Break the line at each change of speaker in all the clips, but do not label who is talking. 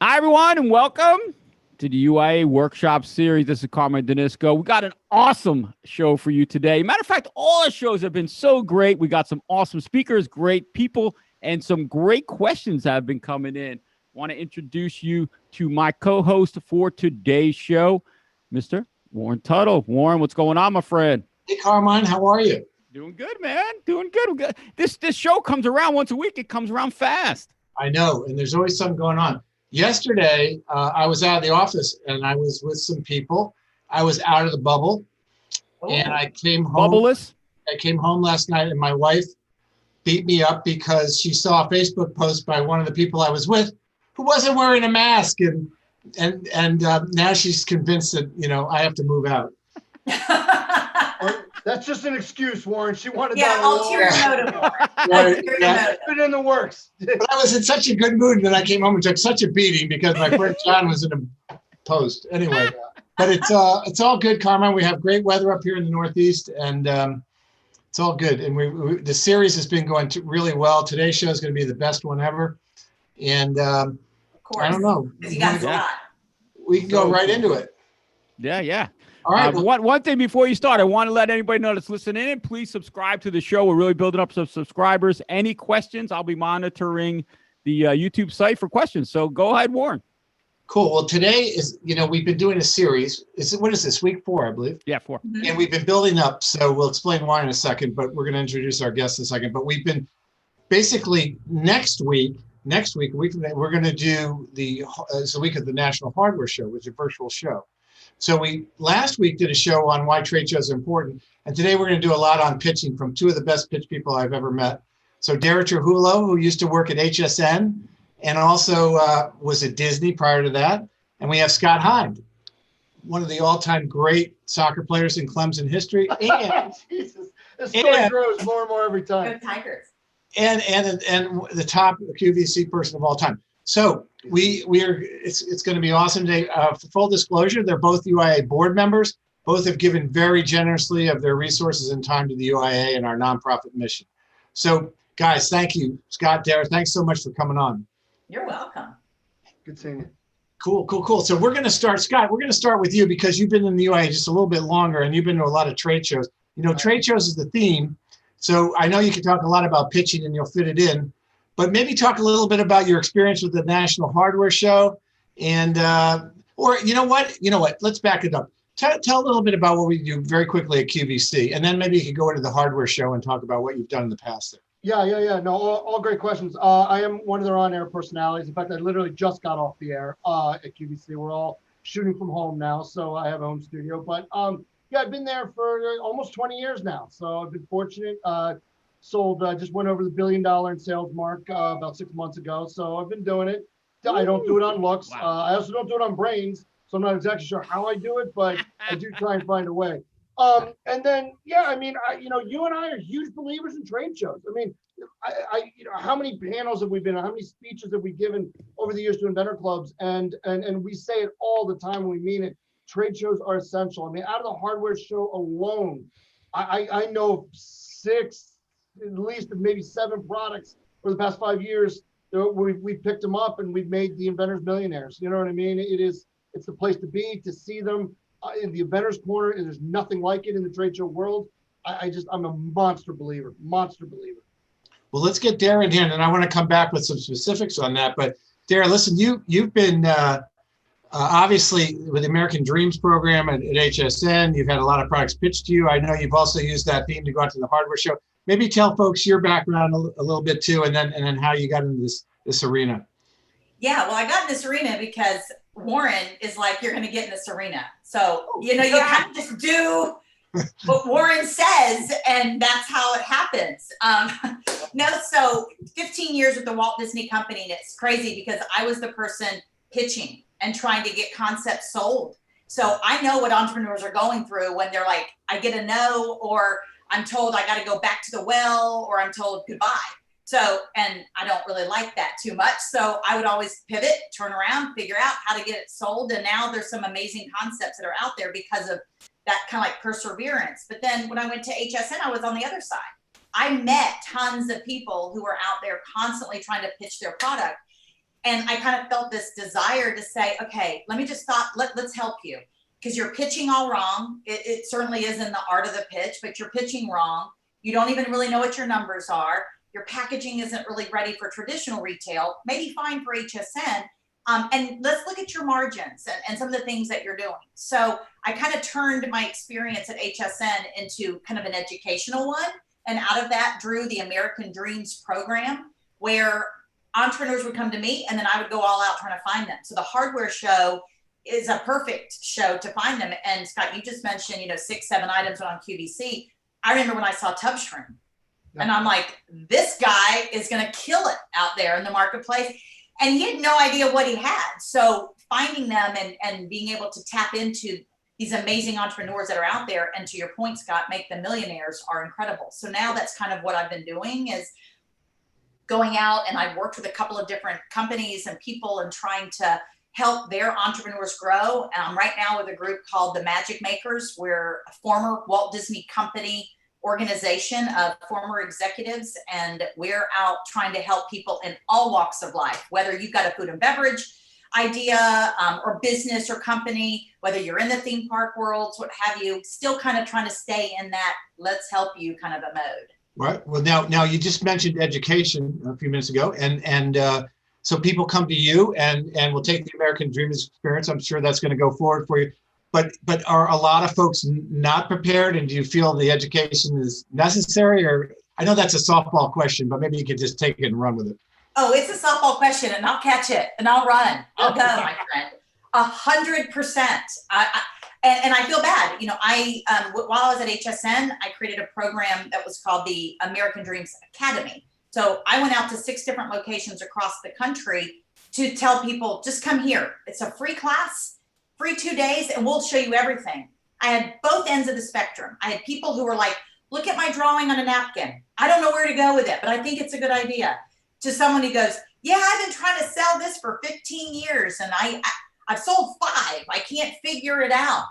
Hi, everyone, and welcome to the UIA Workshop Series. This is Carmen Danisco. We got an awesome show for you today. Matter of fact, all our shows have been so great. We got some awesome speakers, great people, and some great questions that have been coming in. Want to introduce you to my co-host for today's show, Mr. Warren Tuttle. Warren, what's going on, my friend?
Hey, Carmine, how are you?
Doing good, man. Doing good. This show comes around once a week. It comes around fast.
I know, and there's always something going on. Yesterday, I was out of the office, and I was with some people. I was out of the bubble, and I came home.
Bubbleless?
I came home last night, and my wife beat me up because she saw a Facebook post by one of the people I was with who wasn't wearing a mask, and now she's convinced that, I have to move out.
That's just an excuse, Warren. She wanted
that.
Yeah,
ulterior motive, Warren.
It's been in the works.
But I was in such a good mood that I came home and took such a beating because my friend John was in a post. Anyway, but it's all good, Carmine. We have great weather up here in the Northeast, and it's all good. And the series has been going really well. Today's show is going to be the best one ever. And
of course,
I don't know.
You got Scott.
We can go right into it.
Yeah.
All right.
One thing before you start, I want to let anybody know that's listening in, please subscribe to the show. We're really building up some subscribers. Any questions, I'll be monitoring the YouTube site for questions. So go ahead, Warren.
Cool. Well, today is, we've been doing a series. What is this, week 4, I believe?
Yeah, 4.
Mm-hmm.
And we've been building up. So we'll explain why in a second, but we're going to introduce our guests in a second. But we've been basically next week, we're going to do it's the week of the National Hardware Show, which is a virtual show. So we last week did a show on why trade shows are important, and today we're going to do a lot on pitching from 2 of the best pitch people I've ever met. So Dara Trujillo, who used to work at HSN and also was at Disney prior to that, and we have Scott Hynd, one of the all-time great soccer players in Clemson history, and
Jesus, this story grows more and more every time.
Go Tigers.
And the top QVC person of all time. So it's going to be awesome today. For full disclosure, they're both UIA board members. Both have given very generously of their resources and time to the UIA and our nonprofit mission. So guys, thank you. Scott, Dara, thanks so much for coming on.
You're welcome.
Good seeing you.
Cool. So we're going to start, Scott, we're going to start with you because you've been in the UIA just a little bit longer and you've been to a lot of trade shows. Trade shows is the theme. So I know you can talk a lot about pitching and you'll fit it in. But maybe talk a little bit about your experience with the National Hardware Show, and or you know what? Let's back it up. Tell a little bit about what we do very quickly at QVC, and then maybe you could go into the hardware show and talk about what you've done in the past there.
Yeah. No, all great questions. I am one of their on-air personalities. In fact, I literally just got off the air at QVC. We're all shooting from home now, so I have a home studio. But I've been there for almost 20 years now, so I've been fortunate. Just went over the $1 billion in sales mark about 6 months ago. So I've been doing it. I don't do it on looks.
Wow.
I also don't do it on brains. So I'm not exactly sure how I do it, but I do try and find a way. And then, you and I are huge believers in trade shows. I mean, how many panels have we been on? How many speeches have we given over the years to inventor clubs? And we say it all the time when we mean it. Trade shows are essential. I mean, out of the hardware show alone, I know 6, at least maybe 7 products for the past 5 years. We picked them up and we've made the inventors millionaires. You know what I mean? It's the place to be, to see them in the Inventors Corner. And there's nothing like it in the trade show world. I'm a monster believer.
Well, let's get Dara in here, and I want to come back with some specifics on that. But Dara, listen, you've been obviously with the American Dreams program at HSN. You've had a lot of products pitched to you. I know you've also used that theme to go out to the hardware show. Maybe tell folks your background a little bit too, and then how you got into this arena.
Yeah, well, I got in this arena because Warren is like, you're going to get in this arena. So, you kind of just do what Warren says, and that's how it happens. So 15 years with the Walt Disney Company, and it's crazy because I was the person pitching and trying to get concepts sold. So I know what entrepreneurs are going through when they're like, I get a no, or I'm told I got to go back to the well, or I'm told goodbye. So, and I don't really like that too much. So I would always pivot, turn around, figure out how to get it sold. And now there's some amazing concepts that are out there because of that kind of like perseverance. But then when I went to HSN, I was on the other side. I met tons of people who were out there constantly trying to pitch their product. And I kind of felt this desire to say, okay, let me just stop. Let's help you, because you're pitching all wrong. It certainly is in the art of the pitch, but you're pitching wrong. You don't even really know what your numbers are. Your packaging isn't really ready for traditional retail, maybe fine for HSN. And let's look at your margins and some of the things that you're doing. So I kind of turned my experience at HSN into kind of an educational one. And out of that drew the American Dreams program, where entrepreneurs would come to me and then I would go all out trying to find them. So the hardware show is a perfect show to find them. And Scott, you just mentioned, 6, 7 items on QVC. I remember when I saw Tub Shrimp, and I'm like, this guy is going to kill it out there in the marketplace. And he had no idea what he had. So finding them and being able to tap into these amazing entrepreneurs that are out there, and to your point, Scott, make them millionaires, are incredible. So now that's kind of what I've been doing, is going out, and I've worked with a couple of different companies and people and trying to help their entrepreneurs grow. And I'm right now with a group called the Magic Makers. We're a former Walt Disney Company organization of former executives, and we're out trying to help people in all walks of life, whether you've got a food and beverage idea or business or company, whether you're in the theme park world, what have you, still kind of trying to stay in that let's help you kind of a mode.
Right. Well, now you just mentioned education a few minutes ago, and so people come to you and will take the American Dreamers experience. I'm sure that's going to go forward for you. But are a lot of folks not prepared, and do you feel the education is necessary? Or I know that's a softball question, but maybe you could just take it and run with it.
Oh, it's a softball question, and I'll catch it, and I'll run. I'll go, my friend. 100%. And I feel bad. While I was at HSN, I created a program that was called the American Dreams Academy. So I went out to 6 different locations across the country to tell people, just come here. It's a free class, free 2 days, and we'll show you everything. I had both ends of the spectrum. I had people who were like, look at my drawing on a napkin. I don't know where to go with it, but I think it's a good idea. To someone who goes, yeah, I've been trying to sell this for 15 years and I've sold 5. I can't figure it out.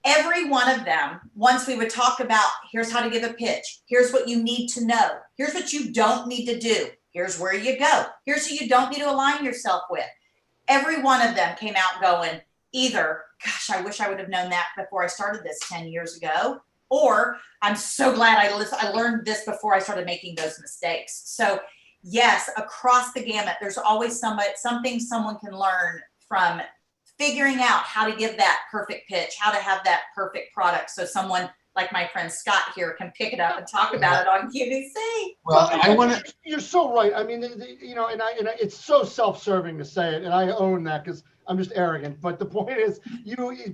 Every one of them, once we would talk about, here's how to give a pitch. Here's what you need to know. Here's what you don't need to do. Here's where you go. Here's who you don't need to align yourself with. Every one of them came out going, either, gosh, I wish I would have known that before I started this 10 years ago, or I'm so glad I learned this before I started making those mistakes. So yes, across the gamut, there's always something someone can learn from figuring out how to give that perfect pitch, how to have that perfect product. So someone like my friend Scott here can pick it up and talk about it on QVC.
Well,
You're so right. I mean, it's so self-serving to say it, and I own that because I'm just arrogant. But the point is,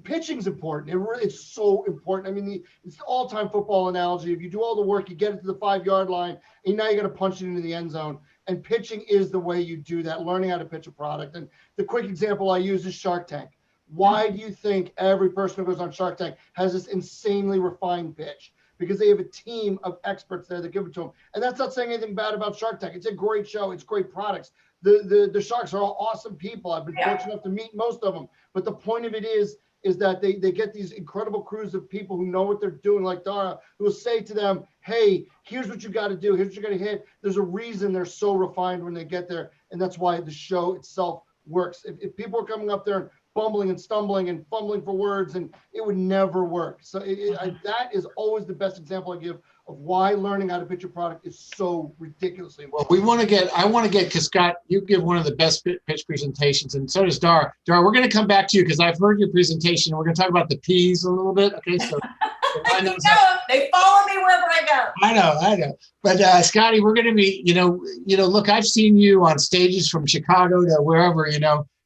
pitching's important. It's so important. I mean, it's the all-time football analogy. If you do all the work, you get it to the 5-yard line, and now you got to punch it into the end zone. And pitching is the way you do that, learning how to pitch a product. And the quick example I use is Shark Tank. Why do you think every person who goes on Shark Tank has this insanely refined pitch? Because they have a team of experts there that give it to them. And that's not saying anything bad about Shark Tank. It's a great show. It's great products. The sharks are all awesome people. I've been fortunate enough to meet most of them. But the point of it is that they get these incredible crews of people who know what they're doing, like Dara, who will say to them, hey, here's what you got to do. Here's what you got to hit. There's a reason they're so refined when they get there. And that's why the show itself works. If people are coming up there and bumbling and stumbling and fumbling for words, and it would never work. So that is always the best example I give of why learning how to pitch a product is so ridiculously important.
Well, I want to get, because Scott, you give one of the best pitch presentations, and so does Dara. Dara, we're going to come back to you because I've heard your presentation. We're going to talk about the P's a little bit. Okay, so
they follow me wherever I go.
I know. But Scotty, we're going to be, look, I've seen you on stages from Chicago to wherever,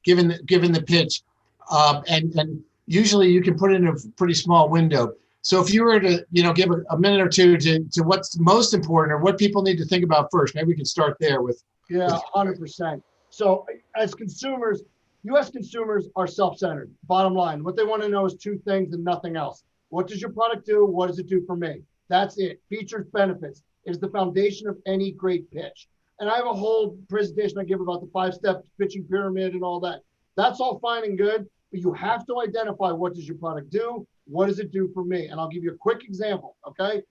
given the pitch, and usually you can put it in a pretty small window. So if you were to, give a minute or two to what's most important or what people need to think about first, maybe we can start there with.
Yeah, 100%. So as consumers, U.S. consumers are self-centered. Bottom line, what they want to know is 2 things and nothing else. What does your product do? What does it do for me? That's it. Features, benefits is the foundation of any great pitch. And I have a whole presentation I give about the 5-step pitching pyramid and all that. That's all fine and good, but you have to identify what does your product do? What does it do for me? And I'll give you a quick example, okay?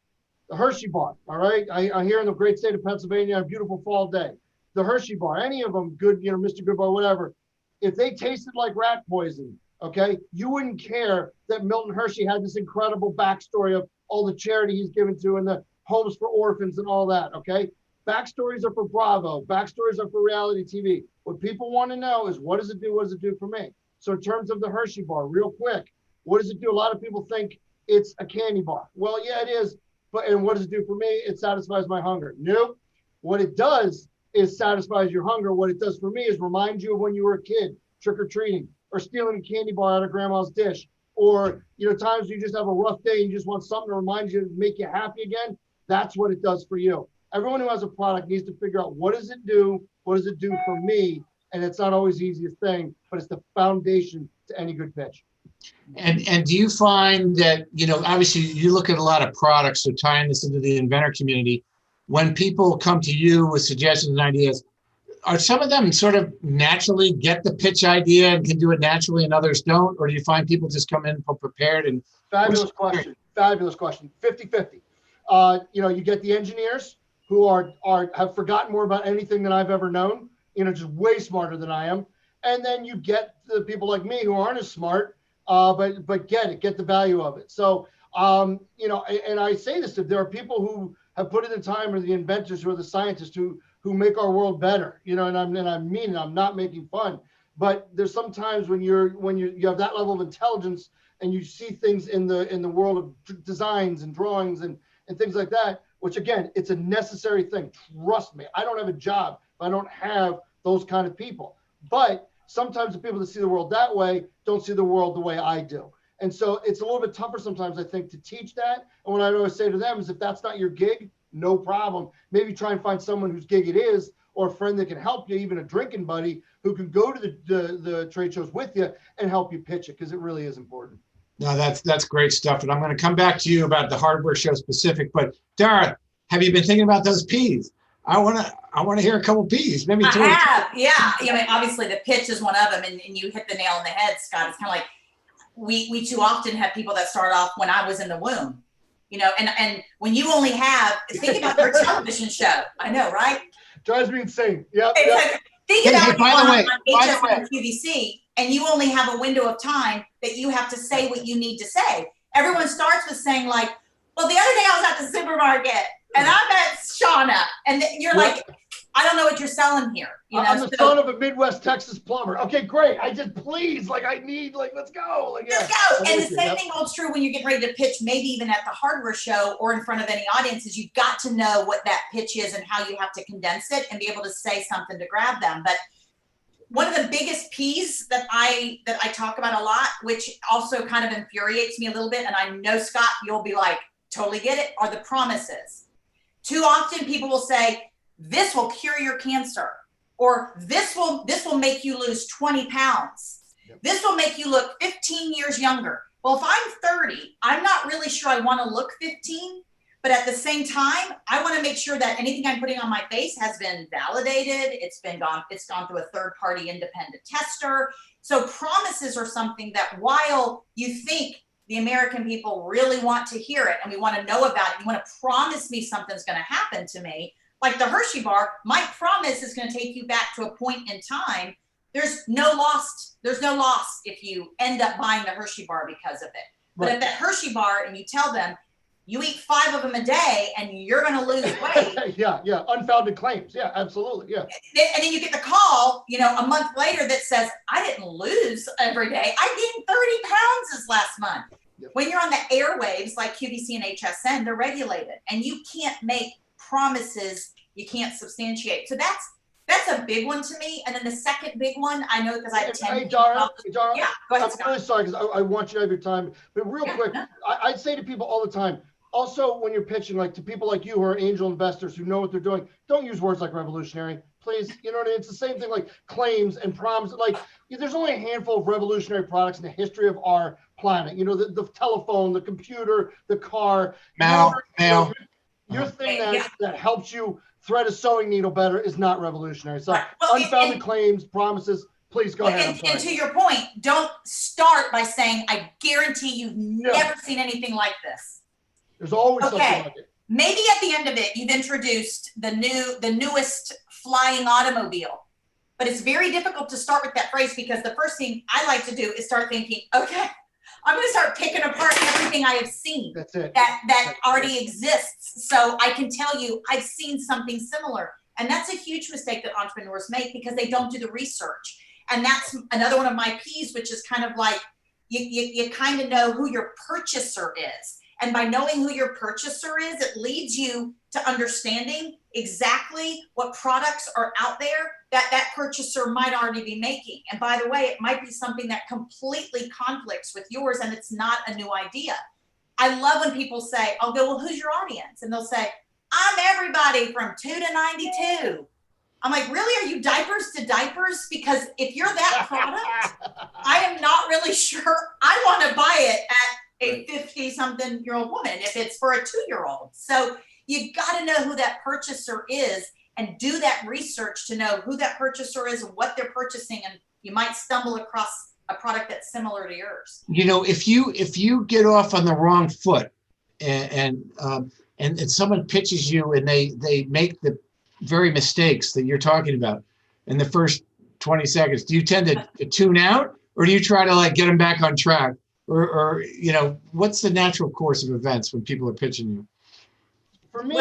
The Hershey bar, all right? I'm here in the great state of Pennsylvania on a beautiful fall day. the Hershey bar, any of them, good, Mr. Good Bar, whatever, if they tasted like rat poison, okay, you wouldn't care that Milton Hershey had this incredible backstory of all the charity he's given to and the homes for orphans and all that, okay? Backstories are for Bravo. Backstories are for reality TV. What people want to know is, what does it do? What does it do for me? So in terms of the Hershey bar, real quick, what does it do? A lot of people think it's a candy bar. Well, yeah, it is. And what does it do for me? It satisfies my hunger. Nope. What it does is satisfies your hunger. What it does for me is remind you of when you were a kid, trick-or-treating, or stealing a candy bar out of grandma's dish, or times you just have a rough day and you just want something to remind you to make you happy again. That's what it does for you. Everyone who has a product needs to figure out, what does it do? What does it do for me? And it's not always the easiest thing, but it's the foundation to any good pitch.
And do you find that, obviously you look at a lot of products, so tying this into the inventor community, when people come to you with suggestions and ideas, are some of them sort of naturally get the pitch idea and can do it naturally and others don't? Or do you find people just come in prepared? And
Fabulous question. 50-50. You get the engineers who have forgotten more about anything than I've ever known, just way smarter than I am. And then you get the people like me who aren't as smart, but get the value of it. So, and I say this, if there are people who have put in the time, or the inventors, or the scientists who make our world better, and I mean it, I'm not making fun, but there's sometimes when you have that level of intelligence and you see things in the world of designs and drawings and things like that, which again, it's a necessary thing. Trust me, I don't have a job if I don't have those kind of people. But sometimes the people that see the world that way don't see the world the way I do. And so it's a little bit tougher sometimes, I think, to teach that. And what I always say to them is, if that's not your gig, no problem. Maybe try and find someone whose gig it is, or a friend that can help you, even a drinking buddy who can go to the trade shows with you and help you pitch it, because it really is important.
No, that's great stuff. And I'm going to come back to you about the hardware show specific. But Dara, have you been thinking about those P's? I want to hear a couple P's. Maybe
I
two.
have, yeah. Obviously the pitch is one of them, and you hit the nail on the head, Scott. It's kind of like we too often have people that start off when I was in the womb, and when you only have, think about your television show. I know, right?
Drives me insane. Yep.
Think about
by the way,
on QVC, and you only have a window of time that you have to say what you need to say. Everyone starts with saying like, well, the other day I was at the supermarket and I met Shauna, and you're like, I don't know what you're selling here.
I'm the son of a Midwest Texas plumber. Okay, great. I just I need, let's go.
Let's go. And the same thing holds true when you're getting ready to pitch, maybe even at the hardware show or in front of any audiences. You've got to know what that pitch is and how you have to condense it and be able to say something to grab them. But one of the biggest P's that I talk about a lot, which also kind of infuriates me a little bit, and I know, Scott, you'll be like, totally get it, are the promises. Too often people will say, this will cure your cancer, or this will make you lose 20 pounds. Yep. This will make you look 15 years younger. Well, if I'm 30, I'm not really sure I want to look 15, but at the same time, I want to make sure that anything I'm putting on my face has been validated. It's gone through a third-party independent tester. So promises are something that, while you think the American people really want to hear it and we want to know about it, you want to promise me something's going to happen to me. Like the Hershey bar, my promise is going to take you back to a point in time. There's no loss if you end up buying the Hershey bar because of it. But at that Hershey bar, and you tell them, you eat 5 of them a day and you're going to lose weight.
Yeah. Unfounded claims. Yeah, absolutely. Yeah.
And then you get the call, a month later that says, I didn't lose every day. I gained 30 pounds this last month. Yep. When you're on the airwaves like QVC and HSN, they're regulated, and you can't make promises you can't substantiate. So that's a big one to me. And then the second big one, I know because I attend.
Hey, Dara,
yeah, go ahead,
I'm really sorry because I want you to have your time. But real quick, no. I'd say to people all the time, also when you're pitching, like to people like you who are angel investors who know what they're doing, don't use words like revolutionary, please. You know what I mean? It's the same thing like claims and promises. Like there's only a handful of revolutionary products in the history of our planet. The telephone, the computer, the car. Your thing that helps you thread a sewing needle better is not revolutionary. So unfounded claims, promises, please go ahead.
And to your point, don't start by saying, I guarantee you've never seen anything like this.
There's always something like it.
Maybe at the end of it, you've introduced the newest flying automobile. But it's very difficult to start with that phrase because the first thing I like to do is start thinking, okay, I'm going to start picking apart everything I have seen
That's it.
that already exists. So I can tell you, I've seen something similar. And that's a huge mistake that entrepreneurs make because they don't do the research. And that's another one of my P's, which is kind of like, you kind of know who your purchaser is. And by knowing who your purchaser is, it leads you to understanding exactly what products are out there that purchaser might already be making. And by the way, it might be something that completely conflicts with yours and it's not a new idea. I love when people say, I'll go, well, who's your audience? And they'll say, I'm everybody from 2 to 92. I'm like, really? Are you diapers to diapers? Because if you're that product, I am not really sure I want to buy it at a 50-something-year-old woman if it's for a 2-year-old. So you got to know who that purchaser is and do that research to know who that purchaser is and what they're purchasing. And you might stumble across a product that's similar to yours.
You know, if you get off on the wrong foot and someone pitches you and they make the very mistakes that you're talking about in the first 20 seconds, do you tend to tune out or do you try to like get them back on track? Or you know, what's the natural course of events when people are pitching you?
For me,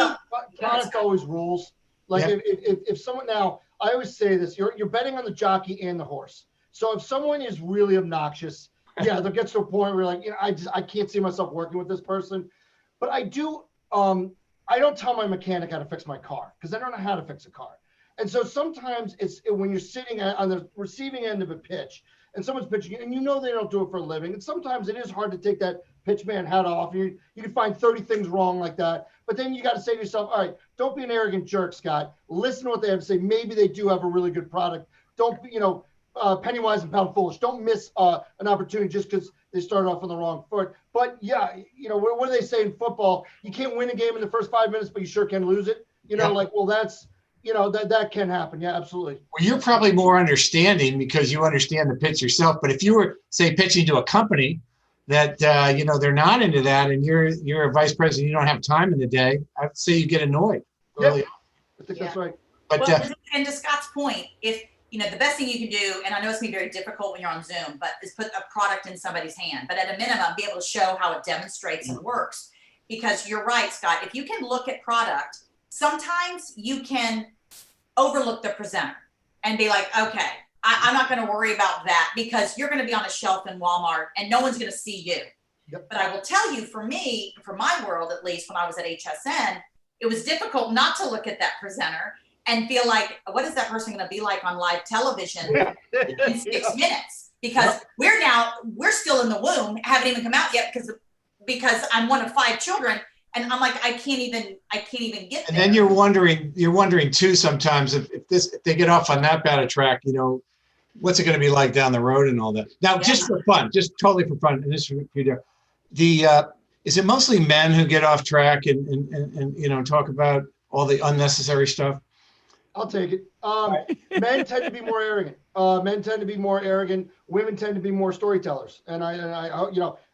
product always rules. Like if someone, now I always say this, you're betting on the jockey and the horse. So if someone is really obnoxious, yeah, they'll get to a point where you're like, you know, I can't see myself working with this person. But I do, I don't tell my mechanic how to fix my car because I don't know how to fix a car. And so sometimes when you're sitting on the receiving end of a pitch and someone's pitching you and you know they don't do it for a living. And sometimes it is hard to take that pitch man hat off. You can find 30 things wrong like that. But then you got to say to yourself, all right, don't be an arrogant jerk, Scott. Listen to what they have to say. Maybe they do have a really good product. Don't be, penny wise and pound foolish. Don't miss an opportunity just because they started off on the wrong foot. But yeah, what do they say in football? You can't win a game in the first 5 minutes, but you sure can lose it. Well, that's, that can happen. Yeah, absolutely.
Well, you're probably more understanding because you understand the pitch yourself. But if you were, say, pitching to a company that, they're not into that and you're a vice president, you don't have time in the day, I'd say you get annoyed.
Yeah, I think that's right.
But,
and to Scott's point, if, the best thing you can do, and I know it's gonna be very difficult when you're on Zoom, but is put a product in somebody's hand, but at a minimum, be able to show how it demonstrates and works. Because you're right, Scott, if you can look at product, sometimes you can overlook the presenter and be like, okay, I'm not going to worry about that because you're going to be on a shelf in Walmart and no one's going to see you.
Yep.
But I will tell you, for me, for my world, at least when I was at HSN, it was difficult not to look at that presenter and feel like, what is that person going to be like on live television in 6 minutes? Because we're still in the womb, haven't even come out yet because I'm one of 5 children. And I'm like, I can't even get there.
And then you're wondering too sometimes if they get off on that bad a track, what's it going to be like down the road and all that. Now, just for fun, just totally for fun, and this is for you, is it mostly men who get off track and talk about all the unnecessary stuff?
I'll take it. Men tend to be more arrogant. Women tend to be more storytellers. And I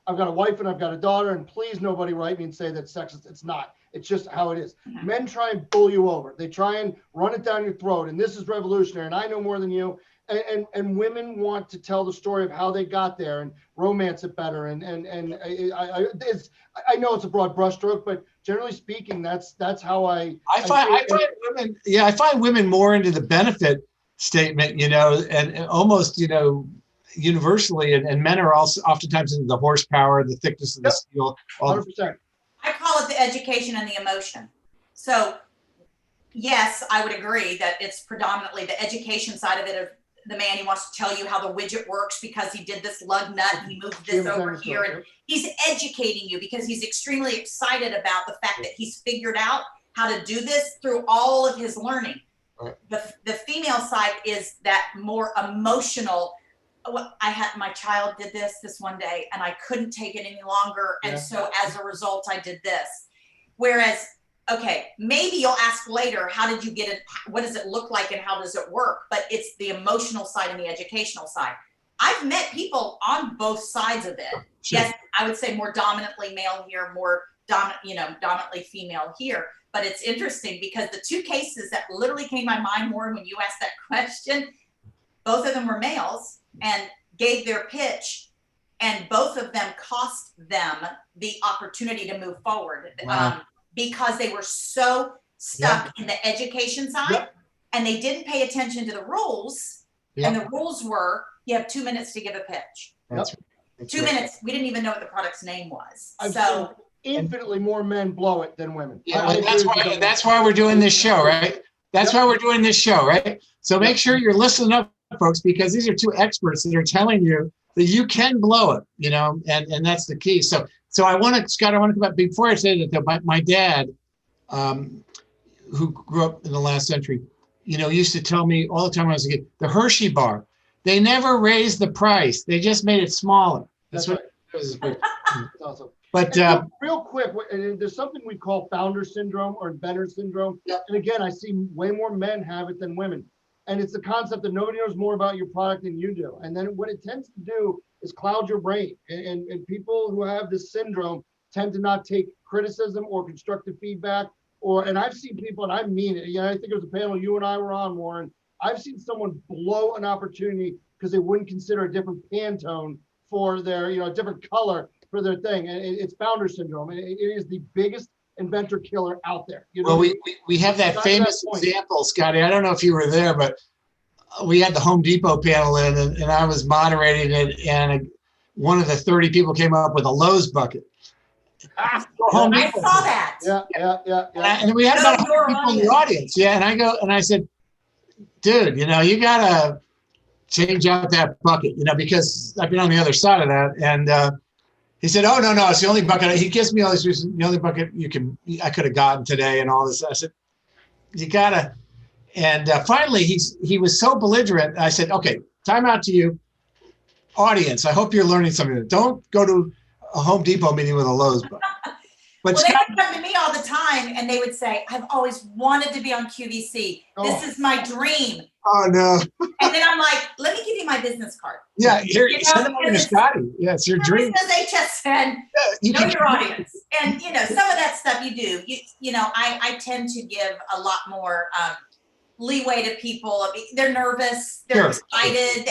I've got a wife and I've got a daughter, and please nobody write me and say that's sexist. It's not. It's just how it is. Mm-hmm. Men try and pull you over. They try and run it down your throat. And this is revolutionary. And I know more than you. And women want to tell the story of how they got there and romance it better. And I know it's a broad brushstroke, but generally speaking, that's how I find women more into the benefit statement, and almost, universally, and men are also oftentimes into the horsepower, the thickness of the steel. 100%.
I call it the education and the emotion. So yes, I would agree that it's predominantly the education side of it, of the man. He wants to tell you how the widget works because he did this lug nut and he moved this over here, and he's educating you because he's extremely excited about the fact that he's figured out how to do this through all of his learning. Right. The female side is that more emotional. My child did this one day and I couldn't take it any longer. And so as a result, I did this. Whereas, okay, maybe you'll ask later, how did you get it? What does it look like and how does it work? But it's the emotional side and the educational side. I've met people on both sides of it. Sure. Yes, I would say more dominantly male here, more dominantly female here. but it's interesting because the two cases that literally came to my mind, Warren, when you asked that question, both of them were males and gave their pitch, and both of them cost them the opportunity to move forward.
Wow.
Because they were so stuck in the education side, and they didn't pay attention to the rules. And the rules were, you have 2 minutes to give a pitch.
That's
2 minutes. We didn't even know what the product's name was.
I've
So
seen infinitely more men blow it than women.
Yeah, well, that's why we're doing this show, right? That's why we're doing this show, right? So make sure you're listening up, folks, because these are two experts that are telling you that you can blow it, you know, and that's the key. So I want to, Scott, I want to come back before I say that, though, my dad, who grew up in the last century, you know, used to tell me all the time when I was a kid, the Hershey bar, they never raised the price. They just made it smaller. That's what it was.
That's awesome.
But
real quick, there's something we call founder syndrome or inventor syndrome. And again, I see way more men have it than women. And it's the concept that nobody knows more about your product than you do. And then what it tends to do is cloud your brain. And people who have this syndrome tend to not take criticism or constructive feedback. And I've seen people, and I mean it, I think it was a panel you and I were on, Warren. I've seen someone blow an opportunity because they wouldn't consider a different Pantone for their, a different color for their thing. And it's founder syndrome. And it is the biggest inventor killer out there.
Well, we have that famous example, Scotty. I don't know if you were there, but we had the Home Depot panel in, and I was moderating it, and one of the 30 people came up with a Lowe's bucket.
I saw that.
Yeah.
And we had about 100 people in the audience. Yeah, and I said, dude, you gotta change out that bucket, because I've been on the other side of that. And he said, oh, no, it's the only bucket. He gives me all these reasons, the only bucket I could have gotten today and all this. I said, you gotta. And finally, he was so belligerent. I said, okay, time out to you. Audience, I hope you're learning something. Don't go to a Home Depot meeting with a Lowe's bucket. But
well, they would come to me all the time and they would say, I've always wanted to be on QVC. This is my dream.
Oh, no.
And then I'm like, let me give you my business card.
Yeah, here, send them to Scotty. Yeah, it's your dream.
It says HSN, know your audience. And, some of that stuff you do. I tend to give a lot more leeway to people. They're nervous. They're excited.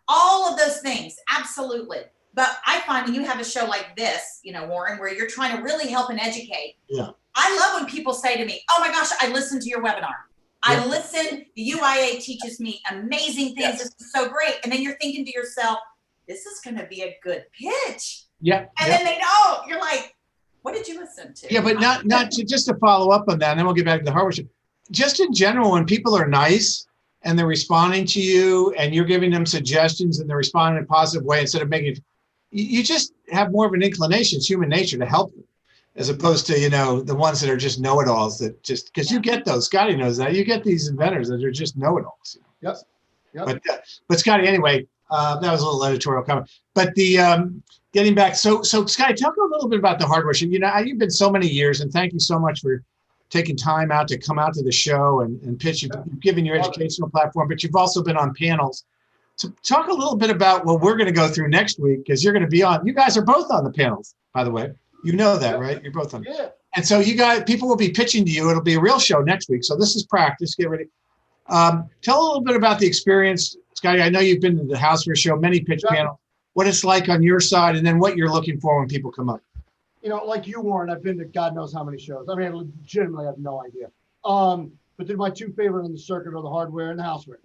All of those things. Absolutely. But I find when you have a show like this, Warren, where you're trying to really help and educate.
Yeah.
I love when people say to me, oh my gosh, I listened to your webinar. I listen, the UIA teaches me amazing things.
Yes.
This is so great. And then you're thinking to yourself, this is going to be a good pitch.
Yeah.
And then they don't. You're like, what did you listen to?
Yeah, but not to, just to follow up on that, and then we'll get back to the hardware show. Just in general, when people are nice and they're responding to you and you're giving them suggestions and they're responding in a positive way instead of making it, you just have more of an inclination. It's human nature to help them, as opposed to, the ones that are just know-it-alls that just, because you get those, Scotty knows that, you get these inventors that are just know-it-alls.
Yep.
But Scotty, anyway, that was a little editorial comment. But getting back, so Scotty, talk a little bit about the hardware show. You've been so many years, and thank you so much for taking time out to come out to the show and pitch. You've given your educational platform, but you've also been on panels. So talk a little bit about what we're going to go through next week, because you're going to be on. You guys are both on the panels, by the way. You know that, right? You're both on.
Yeah.
And so people will be pitching to you. It'll be a real show next week. So this is practice. Get ready. Tell a little bit about the experience, Scotty. I know you've been to the house for a show, many pitch panels, what it's like on your side, and then what you're looking for when people come up.
Like you, Warren, I've been to God knows how many shows. I mean, I legitimately have no idea. But they're my two favorite on the circuit are the hardware and the houseware.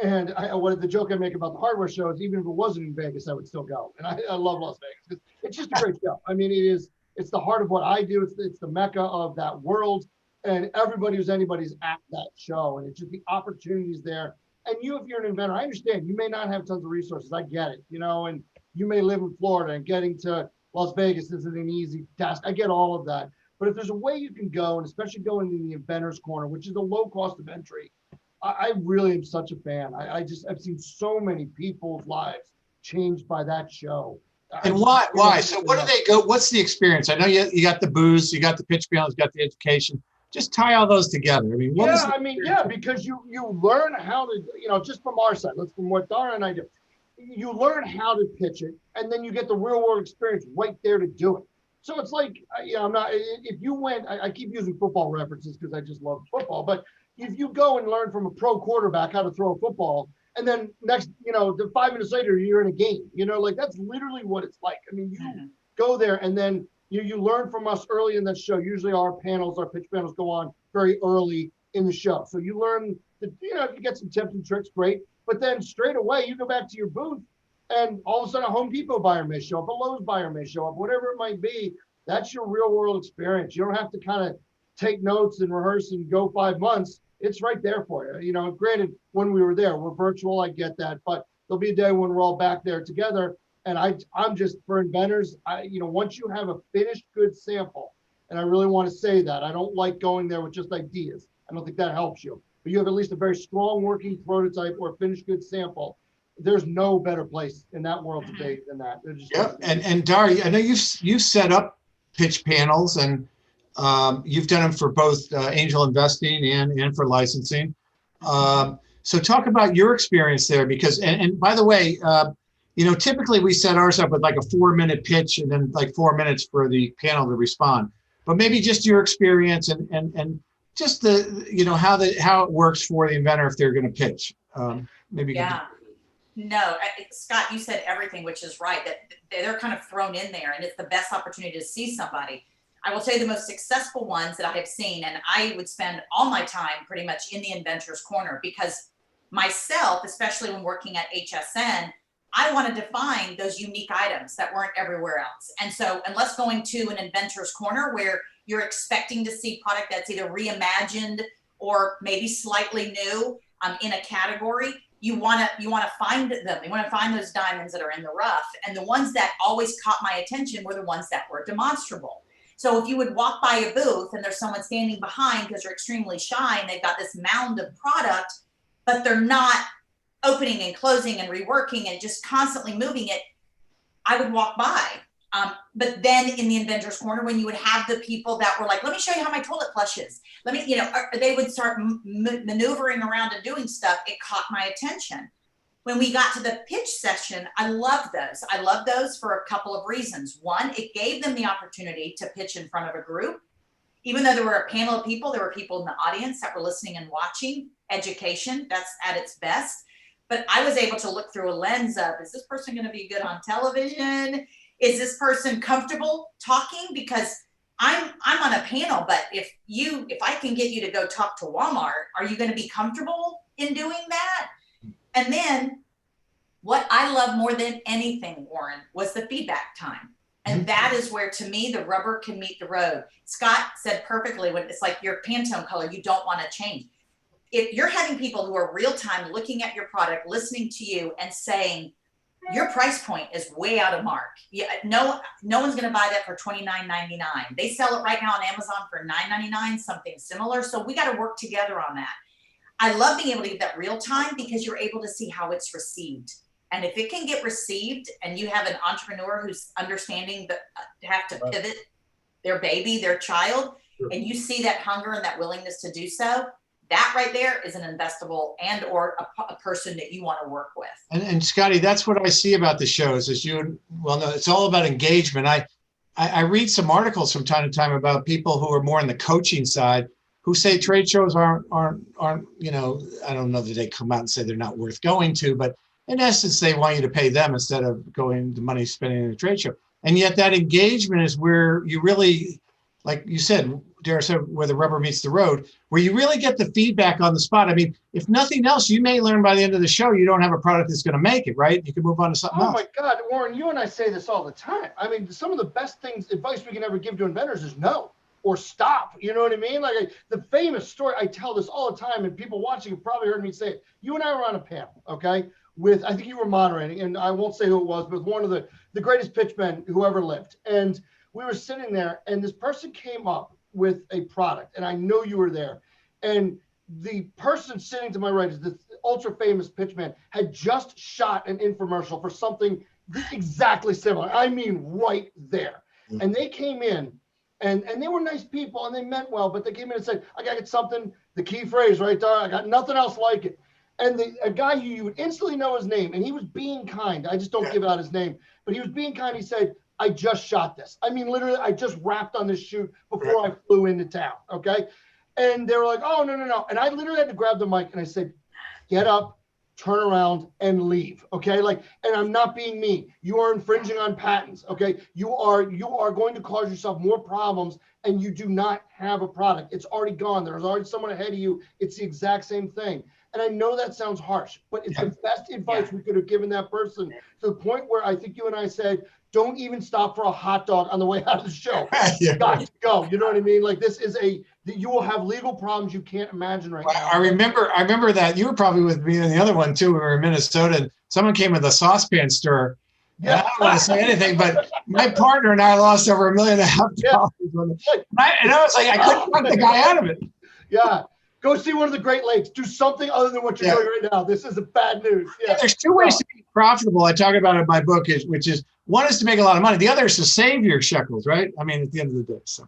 And what the joke I make about the hardware show is, even if it wasn't in Vegas, I would still go. And I love Las Vegas because it's just a great show. I mean, it's the heart of what I do. It's the mecca of that world, and everybody who's anybody's at that show. And it's just the opportunities there. And if you're an inventor, I understand you may not have tons of resources. I get it, and you may live in Florida, and getting to Las Vegas isn't an easy task. I get all of that. But if there's a way you can go, and especially going in the Inventors Corner, which is a low cost of entry, I really am such a fan. I've seen so many people's lives changed by that show.
And why? So what do they go? What's the experience? I know you got the booze, you got the pitch panels, you got the education. Just tie all those together. I mean,
because you learn how to, just from our side, from what Dara and I do, you learn how to pitch it, and then you get the real world experience right there to do it. So it's like, I'm not, if you went, I keep using football references because I just love football, but if you go and learn from a pro quarterback how to throw a football, and then next, 5 minutes later, you're in a game, like that's literally what it's like. I mean, you go there and then you learn from us early in the show. Usually our pitch panels go on very early in the show. So you learn that, if you get some tips and tricks, great. But then straight away, you go back to your booth and all of a sudden a Home Depot buyer may show up, a Lowe's buyer may show up, whatever it might be. That's your real world experience. You don't have to kind of take notes and rehearse and go 5 months. It's right there for you. Granted, when we were there, we're virtual, I get that, but there'll be a day when we're all back there together. And I'm just, for inventors, once you have a finished good sample, and I really want to say that, I don't like going there with just ideas. I don't think that helps you. But you have at least a very strong working prototype or a finished good sample. There's no better place in that world today than that.
Yeah, and Dara, I know you've set up pitch panels, and you've done them for both angel investing and for licensing. So talk about your experience there, because and by the way, typically we set ours up with like a 4-minute pitch and then like 4 minutes for the panel to respond. But maybe just your experience and just the how it works for the inventor if they're going to pitch. Maybe.
Yeah. No, Scott, you said everything, which is right, that they're kind of thrown in there and it's the best opportunity to see somebody. I will tell you the most successful ones that I have seen, and I would spend all my time pretty much in the Inventors Corner, because myself, especially when working at HSN, I wanted to find those unique items that weren't everywhere else. And so unless going to an Inventors Corner where you're expecting to see product that's either reimagined or maybe slightly new in a category, you want to find them. You want to find those diamonds that are in the rough. And the ones that always caught my attention were the ones that were demonstrable. So if you would walk by a booth and there's someone standing behind because they're extremely shy and they've got this mound of product, but they're not opening and closing and reworking and just constantly moving it, I would walk by. But then in the Inventors Corner, when you would have the people that were like, let me show you how my toilet flushes. Let me, they would start maneuvering around and doing stuff. It caught my attention. When we got to the pitch session, I loved those. I loved those for a couple of reasons. One, it gave them the opportunity to pitch in front of a group. Even though there were a panel of people, there were people in the audience that were listening and watching. Education, that's at its best. But I was able to look through a lens of, is this person going to be good on television? Is this person comfortable talking? Because I'm on a panel, but if I can get you to go talk to Walmart, are you going to be comfortable in doing that? And then what I love more than anything, Warren, was the feedback time. And that is where, to me, the rubber can meet the road. Scott said perfectly, when it's like your Pantone color, you don't want to change. If you're having people who are real time looking at your product, listening to you and saying, your price point is way out of mark. Yeah, no one's going to buy that for $29.99. They sell it right now on Amazon for $9.99, something similar. So we got to work together on that. I love being able to get that real time because you're able to see how it's received. And if it can get received and you have an entrepreneur who's understanding that have to pivot their baby, their child, and you see that hunger and that willingness to do so, that right there is an investable and or a person that you want to work with.
And Scotty, that's what I see about the shows, as you well know, it's all about engagement. I read some articles from time to time about people who are more on the coaching side who say trade shows aren't, I don't know that they come out and say they're not worth going to, but in essence, they want you to pay them instead of going the money spending in a trade show. And yet that engagement is where you really, like you said, Dara said, where the rubber meets the road, where you really get the feedback on the spot. I mean, if nothing else, you may learn by the end of the show, you don't have a product that's going to make it, right? You can move on to something else.
Oh my God, Warren, you and I say this all the time. I mean, some of the best advice we can ever give to inventors is no, or stop. You know what I mean? Like the famous story, I tell this all the time, and people watching have probably heard me say it. You and I were on a panel, okay? With, I think you were moderating, and I won't say who it was, but one of the greatest pitchmen who ever lived. And we were sitting there, and this person came up with a product, and I know you were there. And the person sitting to my right is this ultra famous pitchman, had just shot an infomercial for something exactly similar. I mean, right there. Mm-hmm. And they came in, and they were nice people, and they meant well, but they came in and said, I got to get something, the key phrase right there, I got nothing else like it. And a guy you would instantly know his name, and he was being kind. I just don't give out his name, but he was being kind. He said, I just shot this. I mean, literally, I just wrapped on this shoot before I flew into town. Okay. And they were like, oh, no. And I literally had to grab the mic and I said, get up, turn around and leave. Okay. Like, and I'm not being mean. You are infringing on patents. Okay. You are going to cause yourself more problems and you do not have a product. It's already gone. There's already someone ahead of you. It's the exact same thing. And I know that sounds harsh, but it's the best advice we could have given that person, to the point where I think you and I said, don't even stop for a hot dog on the way out of the show. You got to go. You know what I mean? Like, this is you will have legal problems you can't imagine right now.
I remember that you were probably with me and the other one too. We were in Minnesota and someone came with a saucepan stirrer. And I don't want to say anything, but my partner and I lost over $1.5 million. And I was like, I couldn't talk the guy out of it.
Yeah. Go see one of the Great Lakes. Do something other than what you're doing right now. This is bad news. Yeah.
There's two ways to be profitable. I talk about it in my book, which is, one is to make a lot of money. The other is to save your shekels, right? I mean, at the end of the day. So,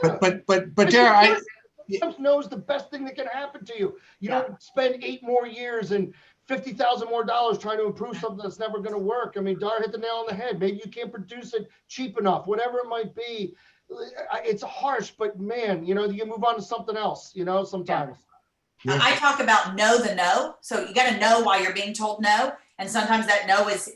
but Dara, I
knows the best thing that can happen to you. You don't spend 8 more years and $50,000 more trying to improve something that's never going to work. I mean, Dara hit the nail on the head. Maybe you can't produce it cheap enough, whatever it might be. It's harsh, but man, you move on to something else, sometimes.
Yeah. I talk about know the no. So you got to know why you're being told no. And sometimes that no is,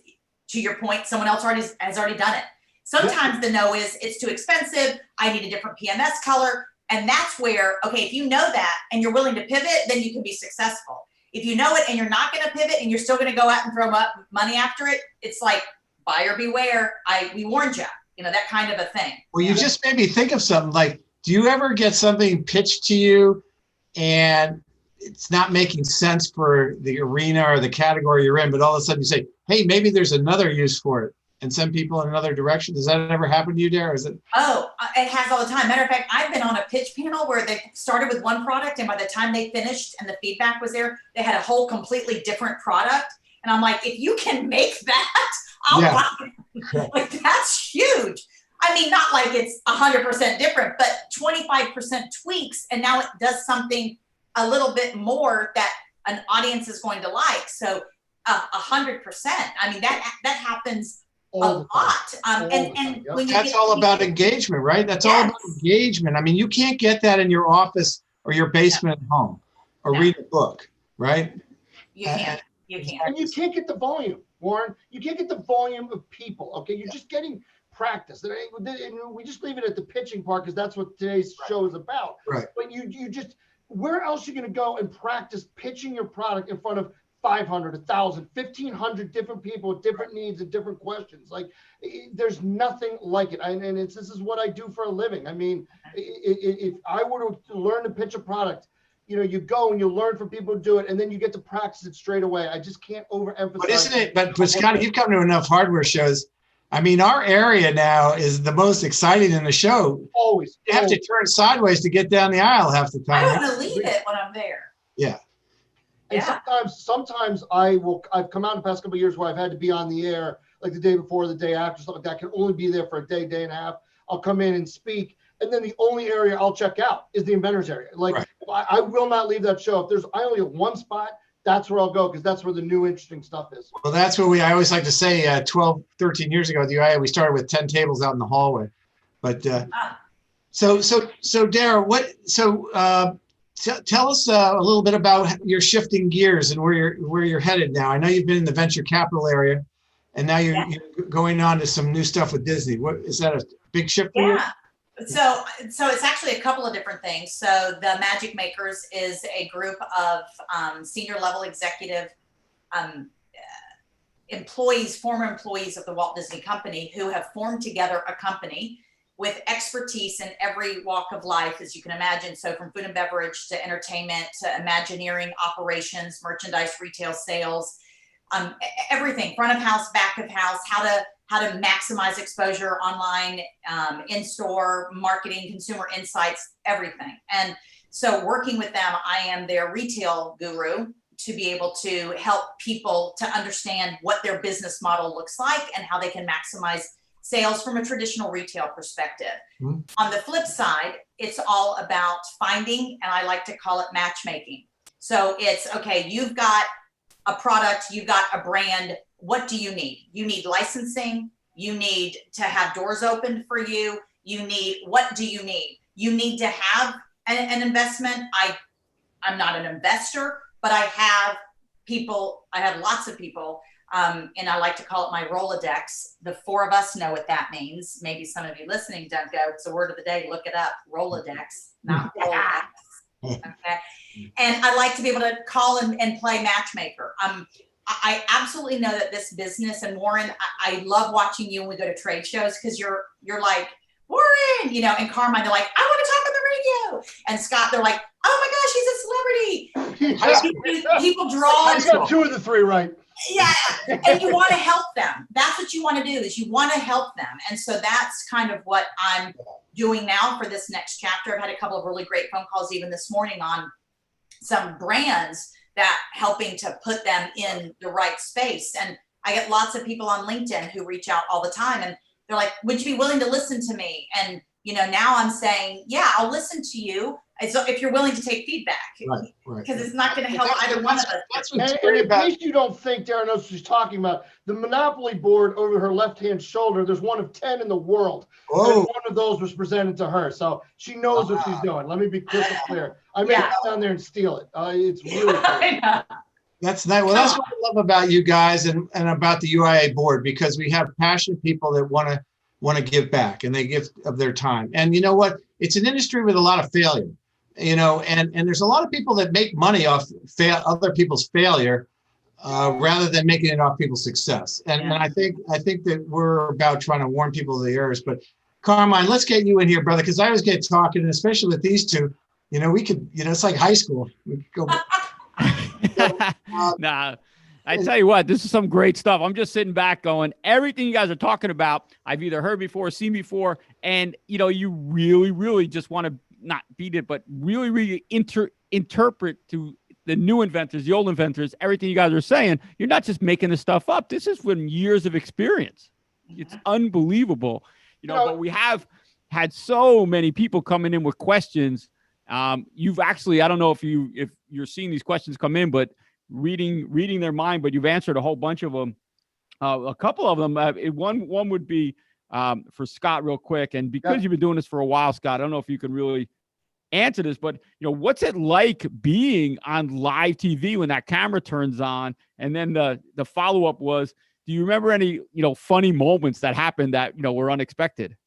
to your point, someone else has already done it. Sometimes the no is, it's too expensive. I need a different PMS color. And that's where, okay, if you know that and you're willing to pivot, then you can be successful. If you know it and you're not going to pivot and you're still going to go out and throw up money after it, it's like, buyer beware. We warned you. That kind of a thing.
Well, you just made me think of something. Like, do you ever get something pitched to you and it's not making sense for the arena or the category you're in, but all of a sudden you say, hey, maybe there's another use for it, and send people in another direction? Does that ever happen to you, Dara?
Oh, it has all the time. Matter of fact, I've been on a pitch panel where they started with one product, and by the time they finished and the feedback was there, they had a whole completely different product. And I'm like, if you can make that, I'll buy it. Like, that's huge. I mean, not like it's 100% different, but 25% tweaks, and now it does something a little bit more that an audience is going to like. So 100%. I mean, that happens a lot.
When that's all about engagement, right? That's all about engagement. I mean, you can't get that in your office or your basement at home or read a book, right?
You can't. You can't.
And you can't get the volume, Warren. You can't get the volume of people. Okay, you're just getting practice. And we just leave it at the pitching part because that's what today's show is about.
Right.
But you just, where else are you going to go and practice pitching your product in front of 500, 1,000, 1,500 different people with different needs and different questions? Like, there's nothing like it. And this is what I do for a living. I mean, if I were to learn to pitch a product, you go and you learn from people who do it, and then you get to practice it straight away. I just can't overemphasize.
But isn't it? But Scott, you've come to enough hardware shows. I mean, our area now is the most exciting in the show.
Always.
You have to turn sideways to get down the aisle half the time.
I want to leave it when I'm there.
Yeah.
And sometimes I've come out in the past couple of years where I've had to be on the air like the day before, the day after, stuff like that. I can only be there for a day and a half. I'll come in and speak. And then the only area I'll check out is the inventors area. Like, I will not leave that show. If I only have one spot, that's where I'll go, because that's where the new interesting stuff is.
Well, that's what I always like to say, 12, 13 years ago at the UIA, we started with 10 tables out in the hallway. But so Dara, tell us a little bit about your shifting gears and where you're headed now. I know you've been in the venture capital area, and now you're going on to some new stuff with Disney. What is that, a big shift for you?
So it's actually a couple of different things. So the Magic Makers is a group of senior level executive employees, former employees of the Walt Disney Company, who have formed together a company with expertise in every walk of life, as you can imagine. So from food and beverage to entertainment to Imagineering, operations, merchandise, retail sales, everything, front of house, back of house, how to maximize exposure online, in-store, marketing, consumer insights, everything. And so working with them, I am their retail guru to be able to help people to understand what their business model looks like and how they can maximize sales from a traditional retail perspective. Mm-hmm. On the flip side, it's all about finding, and I like to call it matchmaking. So it's, okay, you've got a product, you've got a brand, what do you need? You need licensing, You need to have doors open for you. What do you need? You need to have an investment. I'm not an investor, but I have lots of people, and I like to call it my Rolodex. The four of us know what that means. Maybe some of you listening don't go, it's a word of the day, look it up, Rolodex, not Rolodex. Okay. And I like to be able to call and play matchmaker. I absolutely know that this business, and Warren, I love watching you when we go to trade shows, because you're like, Warren, and Carmine, they're like, I want to talk on the radio. And Scott, they're like, oh my gosh, he's a celebrity. People draw.
I got 2 of the 3 right.
Yeah. And you want to help them. That's what you want to do, is you want to help them. And so that's kind of what I'm doing now for this next chapter. I've had a couple of really great phone calls even this morning on some brands that helping to put them in the right space. And I get lots of people on LinkedIn who reach out all the time, and they're like, would you be willing to listen to me? And, now I'm saying, yeah, I'll listen to you. So if you're willing to take feedback, because it's not going to help either one of us.
That's what's
And
great
in
about
case you don't think Dara knows what she's talking about, the Monopoly board over her left-hand shoulder, there's one of 10 in the world.
Oh.
And one of those was presented to her. So she knows what she's doing. Let me be crystal clear. I may go down there and steal it. It's really cool.
That's nice. Well, that's what I love about you guys and about the UIA board, because we have passionate people that want to give back, and they give of their time. And you know what? It's an industry with a lot of failure, and there's a lot of people that make money off other people's failure rather than making it off people's success. And I think that we're about trying to warn people of the errors. But Carmine, let's get you in here, brother, because I always get talking, and especially with these two, we could, it's like high school. We could go.
Nah, I tell you what, this is some great stuff. I'm just sitting back going, everything you guys are talking about, I've either heard before, seen before, and you really, really just want to not beat it, but really, really interpret to the new inventors, the old inventors, everything you guys are saying. You're not just making this stuff up. This is from years of experience. It's unbelievable, but we have had so many people coming in with questions. You've actually, I don't know if you're seeing these questions come in, but reading their mind, but you've answered a whole bunch of them. A couple of them, one would be for Scott real quick. And because you've been doing this for a while, Scott, I don't know if you can really answer this, but what's it like being on live TV when that camera turns on? And then the follow-up was, do you remember any, funny moments that happened that, were unexpected?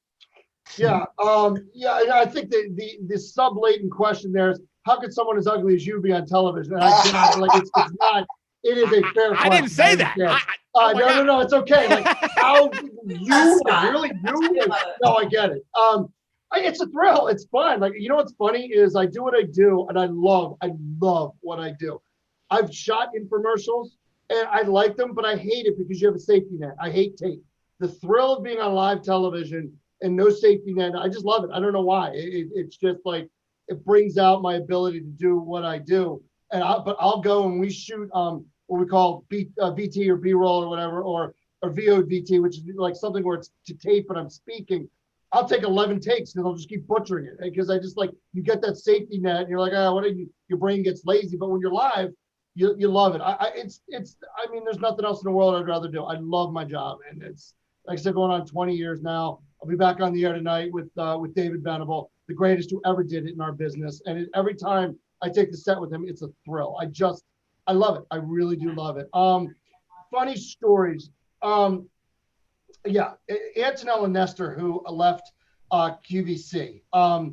Yeah. I think the sub-latent question there is, how could someone as ugly as you be on television? And it's not. It is a fair question.
I didn't say that.
No, it's okay. Like, how you really do? No, I get it. It's a thrill. It's fun. Like, what's funny is I do what I do, and I love what I do. I've shot infomercials, and I like them, but I hate it because you have a safety net. I hate tape. The thrill of being on live television and no safety net, I just love it. I don't know why. It's just like, it brings out my ability to do what I do. But I'll go and we shoot what we call VT or B-roll or whatever, or VOVT, which is like something where it's to tape but I'm speaking. I'll take 11 takes because I'll just keep butchering it, because I just like, you get that safety net and you're like, your brain gets lazy. But when you're live, you love it. I mean, there's nothing else in the world I'd rather do. I love my job, and it's, like I said, going on 20 years now. I'll be back on the air tonight with David Venable, the greatest who ever did it in our business. And every time I take the set with him, it's a thrill. I love it. I really do love it. Funny stories. Antonella Nestor, who left QVC a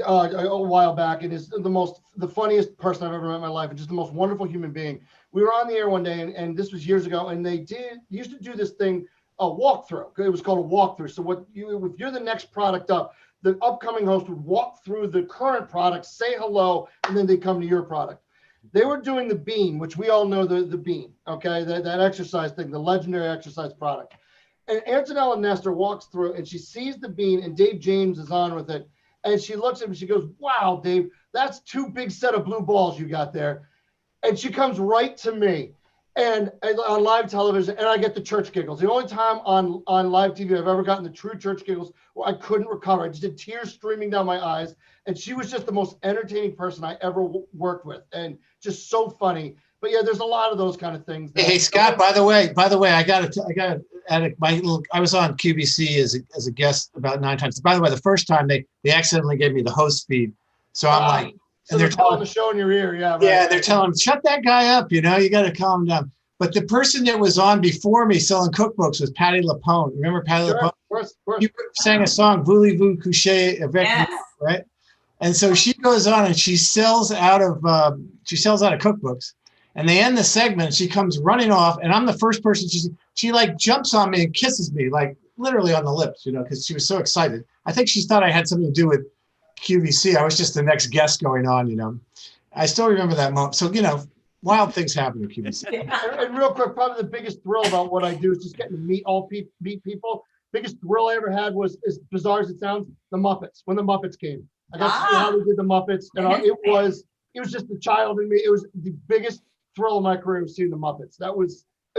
while back, and is the funniest person I've ever met in my life, and just the most wonderful human being. We were on the air one day, and this was years ago, and they used to do this thing, a walkthrough. It was called a walkthrough. So if you're the next product up, the upcoming host would walk through the current product, say hello, and then they come to your product. They were doing the bean, which we all know the bean, okay? That exercise thing, the legendary exercise product. And Antonella Nestor walks through, and she sees the bean, and Dave James is on with it. And she looks at him and she goes, "Wow, Dave, that's 2 big set of blue balls you got there." And she comes right to me. And on live television, and I get the church giggles. The only time on live TV I've ever gotten the true church giggles where I couldn't recover. I just had tears streaming down my eyes. And she was just the most entertaining person I ever worked with, and just so funny. But yeah, there's a lot of those kind of things.
Hey, Scott, by the way, I got to I was on QVC as a guest about 9 times. By the way, the first time they accidentally gave me the host feed. So I'm like,
so they're telling the show in your ear. Yeah. Right.
Yeah. They're telling them, shut that guy up. You got to calm down. But the person that was on before me selling cookbooks was Patti LuPone. Remember Patti LuPone?
Of course.
You sang a song, Voulez-vous coucher avec moi, right? And so she goes on and she sells out of cookbooks. And they end the segment. She comes running off, and I'm the first person. She like jumps on me and kisses me, like literally on the lips, because she was so excited. I think she thought I had something to do with QVC. I was just the next guest going on. I still remember that moment. So wild things happen at QVC.
And real quick, probably the biggest thrill about what I do is just getting to meet people. Biggest thrill I ever had was, as bizarre as it sounds, the Muppets. When the Muppets came, I got to see how they did the Muppets, and it was just the child in me. It was the biggest thrill of my career was seeing the Muppets. It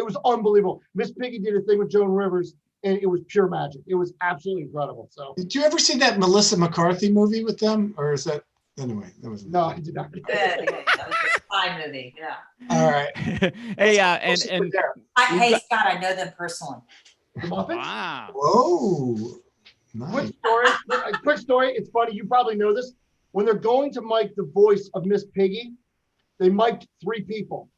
was unbelievable. Miss Piggy did a thing with Joan Rivers, and it was pure magic. It was absolutely incredible. So,
did you ever see that Melissa McCarthy movie with them, or is that anyway? That was
no, I did not.
That was a spy movie. Yeah.
All right.
Hey, and
hey, Scott, I know them personally.
The Muppets?
Wow.
Whoa. Nice.
Quick story. It's funny. You probably know this. When they're going to mic the voice of Miss Piggy, they mic'd 3 people,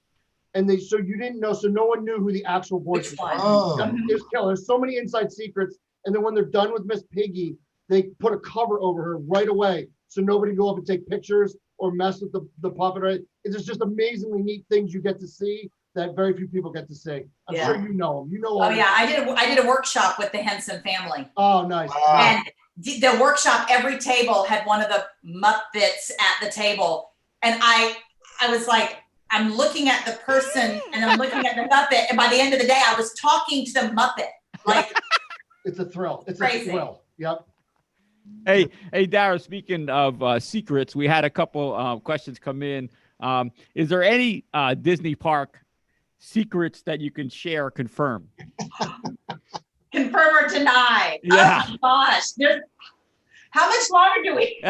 and so you didn't know, so no one knew who the actual voice was.
Oh.
There's killer. There's so many inside secrets. And then when they're done with Miss Piggy, they put a cover over her right away, so nobody go up and take pictures or mess with the puppet. Right? There's just amazingly neat things you get to see that very few people get to see. I'm sure you know them.
Oh yeah, I did a workshop with the Henson family.
Oh, nice.
And the workshop, every table had one of the Muppets at the table, and I was like, I'm looking at the person and I'm looking at the Muppet, and by the end of the day, I was talking to the Muppet. Like,
it's a thrill. It's
crazy.
A thrill. Yep.
Hey, Dara. Speaking of secrets, we had a couple questions come in. Is there any Disney park secrets that you can share or confirm?
Confirm or deny?
Yeah.
Oh my gosh! How much longer do we?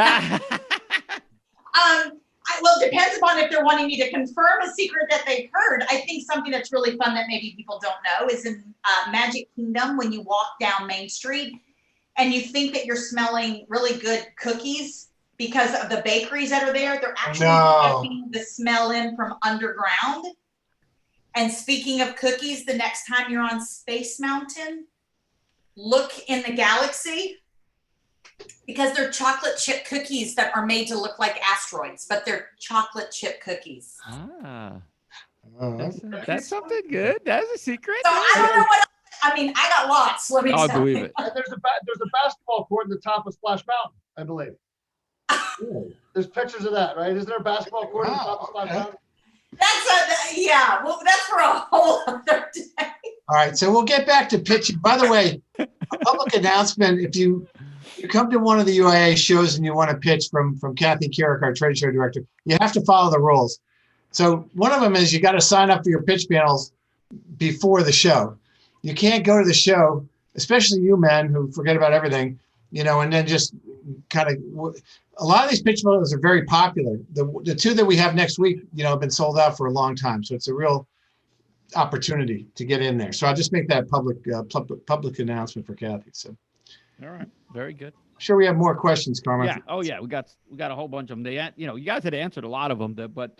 Well, it depends upon if they're wanting me to confirm a secret that they've heard. I think something that's really fun that maybe people don't know is in Magic Kingdom, when you walk down Main Street and you think that you're smelling really good cookies because of the bakeries that are there, they're actually getting the smell in from underground. And speaking of cookies, the next time you're on Space Mountain, look in the galaxy, because they're chocolate chip cookies that are made to look like asteroids, but they're chocolate chip cookies.
That's something good. That's a secret.
So I don't know what else. I mean, I got lots. Let me
I'll
tell
believe
you.
it.
And there's a basketball court at the top of Splash Mountain, I believe. There's pictures of that, right? Isn't there a basketball court at the top of Splash Mountain?
Well, that's for a whole other day.
All right, so we'll get back to pitching. By the way, a public announcement: if you come to one of the UIA shows and you want to pitch from Kathy Carrick, our trade show director, you have to follow the rules. So one of them is you got to sign up for your pitch panels before the show. You can't go to the show, especially you men who forget about everything, and then just kind of. A lot of these pitch panels are very popular. The 2 that we have next week, have been sold out for a long time. So it's a real opportunity to get in there. So I'll just make that public announcement for Kathy. So.
All right. Very good.
I'm sure we have more questions, Carmen.
Yeah. Oh yeah. We got a whole bunch of them. You guys had answered a lot of them, but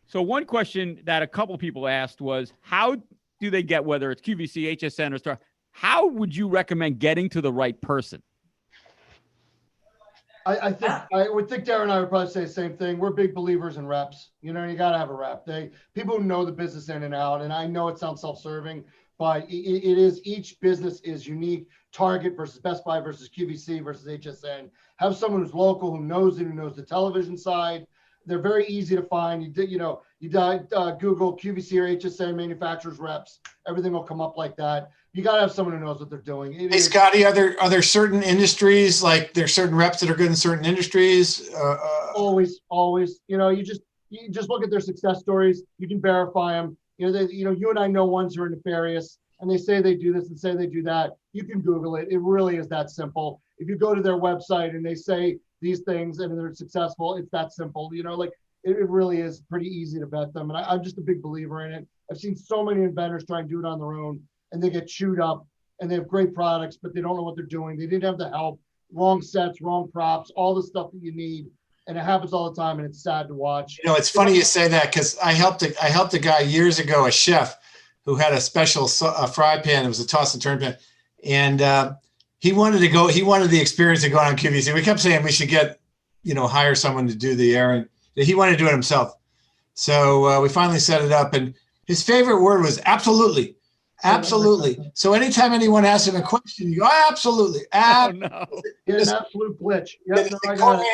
so one question that a couple people asked was, how do they get, whether it's QVC, HSN, or Star, how would you recommend getting to the right person?
I would think Dara and I would probably say the same thing. We're big believers in reps. You got to have a rep. People who know the business in and out, and I know it sounds self-serving, but it is, each business is unique. Target versus Best Buy versus QVC versus HSN. Have someone who's local, who knows it, who knows the television side. They're very easy to find. You Google QVC or HSN manufacturers reps. Everything will come up like that. You got to have someone who knows what they're doing.
Hey, Scotty, are there certain industries, like there's certain reps that are good in certain industries?
Always. You just look at their success stories. You can verify them. You and I know ones who are nefarious, and they say they do this and say they do that. You can Google it. It really is that simple. If you go to their website and they say these things and they're successful, it's that simple. It really is pretty easy to vet them. And I'm just a big believer in it. I've seen so many inventors try and do it on their own. and they get chewed up, and they have great products, but they don't know what they're doing. They didn't have the help, wrong sets, wrong props, all the stuff that you need. And it happens all the time, and it's sad to watch.
You know, it's funny you say that, because I helped a guy years ago, a chef, who had a special fry pan. It was a toss and turn pan. And he wanted the experience of going on QVC. We kept saying we should hire someone to do the errand. He wanted to do it himself. So we finally set it up, and his favorite word was absolutely. Absolutely. So anytime anyone asks him a question, you go, absolutely.
Oh, no.
Get an absolute glitch. Yep,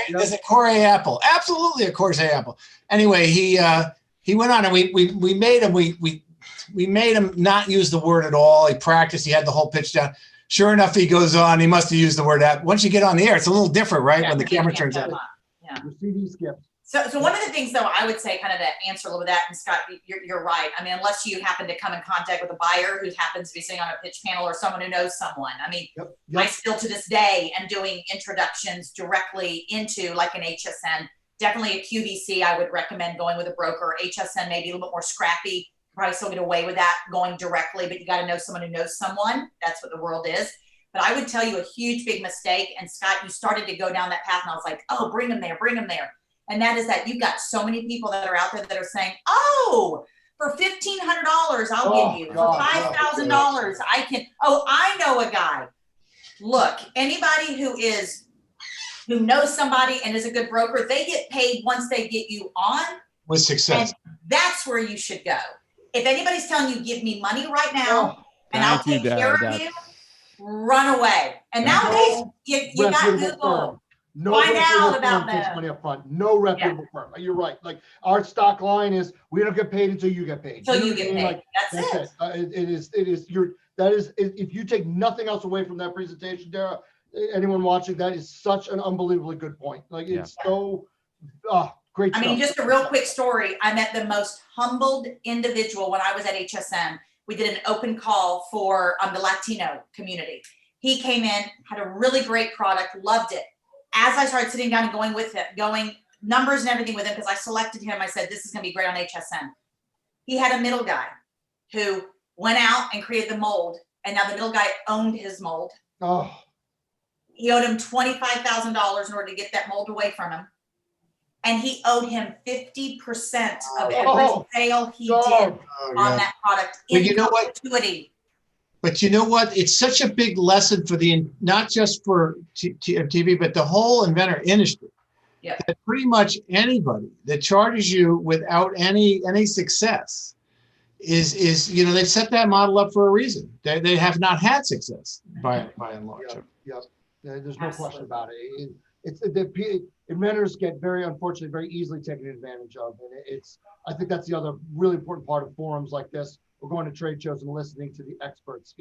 There's a Corey apple. Absolutely a Corey apple. Anyway, he went on, and we made him not use the word at all. He practiced. He had the whole pitch down. Sure enough, he goes on. He must have used the word app. Once you get on the air, it's a little different, right? When the camera turns on.
Yeah.
Your CD skips.
So one of the things, though, I would say, kind of to answer a little bit of that, and Scott, you're right. I mean, unless you happen to come in contact with a buyer who happens to be sitting on a pitch panel, or someone who knows someone. I mean, I still to this day am doing introductions directly into like an HSN. Definitely a QVC, I would recommend going with a broker. HSN maybe a little bit more scrappy. Probably still get away with that going directly, but you got to know someone who knows someone. That's what the world is. But I would tell you a huge, big mistake. And Scott, you started to go down that path, and I was like, oh, bring them there, bring them there. And that is that you've got so many people that are out there that are saying, oh, for $1,500, I'll give you. For $5,000, I can. Oh, I know a guy. Look, anybody who knows somebody and is a good broker, they get paid once they get you on.
With success.
And that's where you should go. If anybody's telling you, give me money right now, and I'll take care of you, run away. And nowadays, you got Google.
No
Find out about
takes
them.
money up front. No reputable firm. You're right. Like our stock line is, we don't get paid until you get paid.
Until you get paid.
Like,
that's it.
If you take nothing else away from that presentation, Dara, anyone watching, that is such an unbelievably good point. Like it's so great.
I mean, just a real quick story. I met the most humbled individual when I was at HSN. We did an open call for the Latino community. He came in, had a really great product, loved it. As I started sitting down and going with him, going numbers and everything with him, because I selected him, I said, this is going to be great on HSN. He had a middle guy who went out and created the mold, and now the middle guy owned his mold.
Oh.
He owed him $25,000 in order to get that mold away from him. And he owed him 50% of every sale he did on that product.
Well, you know what?
Perpetuity.
But you know what? It's such a big lesson for not just for TV, but the whole inventor industry.
Yep.
That pretty much anybody that charges you without any success is they've set that model up for a reason. They have not had success by and large.
Yep. There's no question about it. Inventors get unfortunately very easily taken advantage of, and I think that's the other really important part of forums like this. We're going to trade shows and listening to the experts.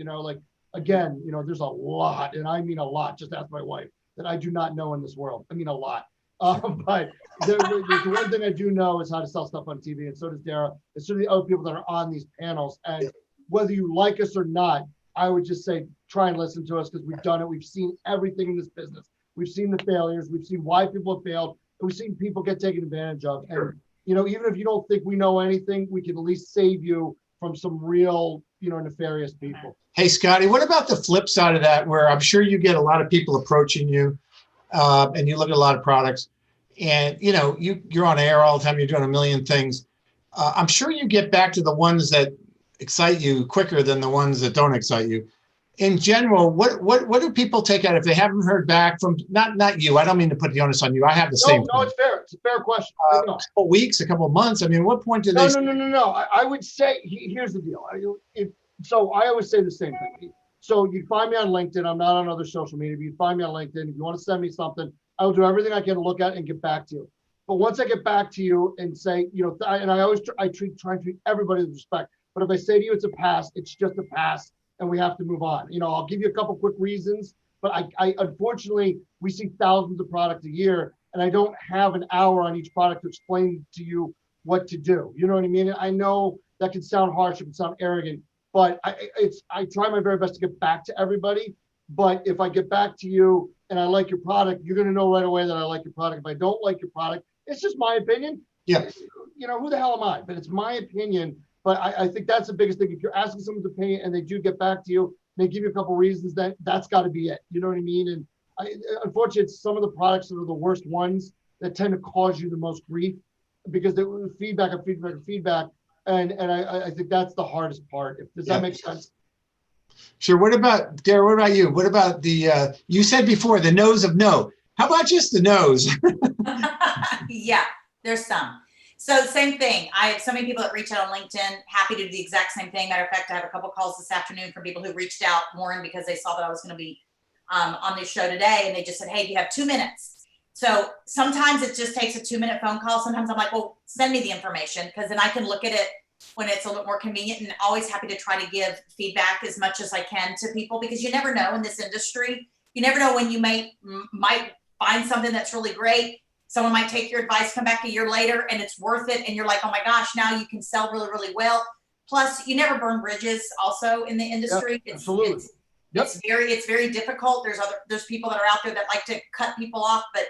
Again, there's a lot, and I mean a lot. Just ask my wife, that I do not know in this world. I mean a lot. But the one thing I do know is how to sell stuff on TV, and so does Dara, and so do the other people that are on these panels. And whether you like us or not, I would just say try and listen to us, because we've done it. We've seen everything in this business. We've seen the failures. We've seen why people have failed. And we've seen people get taken advantage of. And even if you don't think we know anything, we can at least save you from some real, nefarious people.
Hey, Scotty, what about the flip side of that, where I'm sure you get a lot of people approaching you, and you look at a lot of products, and you're on air all the time, you're doing a million things. I'm sure you get back to the ones that excite you quicker than the ones that don't excite you. In general, what do people take out if they haven't heard back from, not you, I don't mean to put the onus on you, I have the same.
No, it's fair. It's a fair question.
A couple weeks, a couple months. I mean, what point do they?
No. I would say, here's the deal. So I always say the same thing. So you find me on LinkedIn. I'm not on other social media. If you find me on LinkedIn, if you want to send me something, I will do everything I can to look at and get back to you. But once I get back to you and say, and I always try and treat everybody with respect. But if I say to you it's a pass, it's just a pass, and we have to move on. I'll give you a couple quick reasons, but I unfortunately, we see thousands of products a year, and I don't have an hour on each product to explain to you what to do. You know what I mean? I know that can sound harsh, it can sound arrogant, but I try my very best to get back to everybody. But if I get back to you and I like your product, you're going to know right away that I like your product. If I don't like your product, it's just my opinion.
Yeah.
Who the hell am I? But it's my opinion. But I think that's the biggest thing. If you're asking someone's opinion and they do get back to you, they give you a couple reasons, that's got to be it. You know what I mean? And unfortunately, it's some of the products that are the worst ones that tend to cause you the most grief because they were feedback and feedback and feedback. And I think that's the hardest part. Does that make sense?
Sure. What about, Dara, what about you? What about the, you said before, the no's of no. How about just the no's?
Yeah, there's some. So same thing. I have so many people that reach out on LinkedIn, happy to do the exact same thing. Matter of fact, I have a couple calls this afternoon from people who reached out, Warren, because they saw that I was going to be on this show today. And they just said, hey, do you have 2 minutes? So sometimes it just takes a 2-minute phone call. Sometimes I'm like, well, send me the information because then I can look at it when it's a little bit more convenient, and always happy to try to give feedback as much as I can to people because you never know in this industry. You never know when you might find something that's really great. Someone might take your advice, come back a year later, and it's worth it. And you're like, oh my gosh, now you can sell really, really well. Plus, you never burn bridges also in the industry.
Yep, absolutely.
It's very difficult. There's people that are out there that like to cut people off, but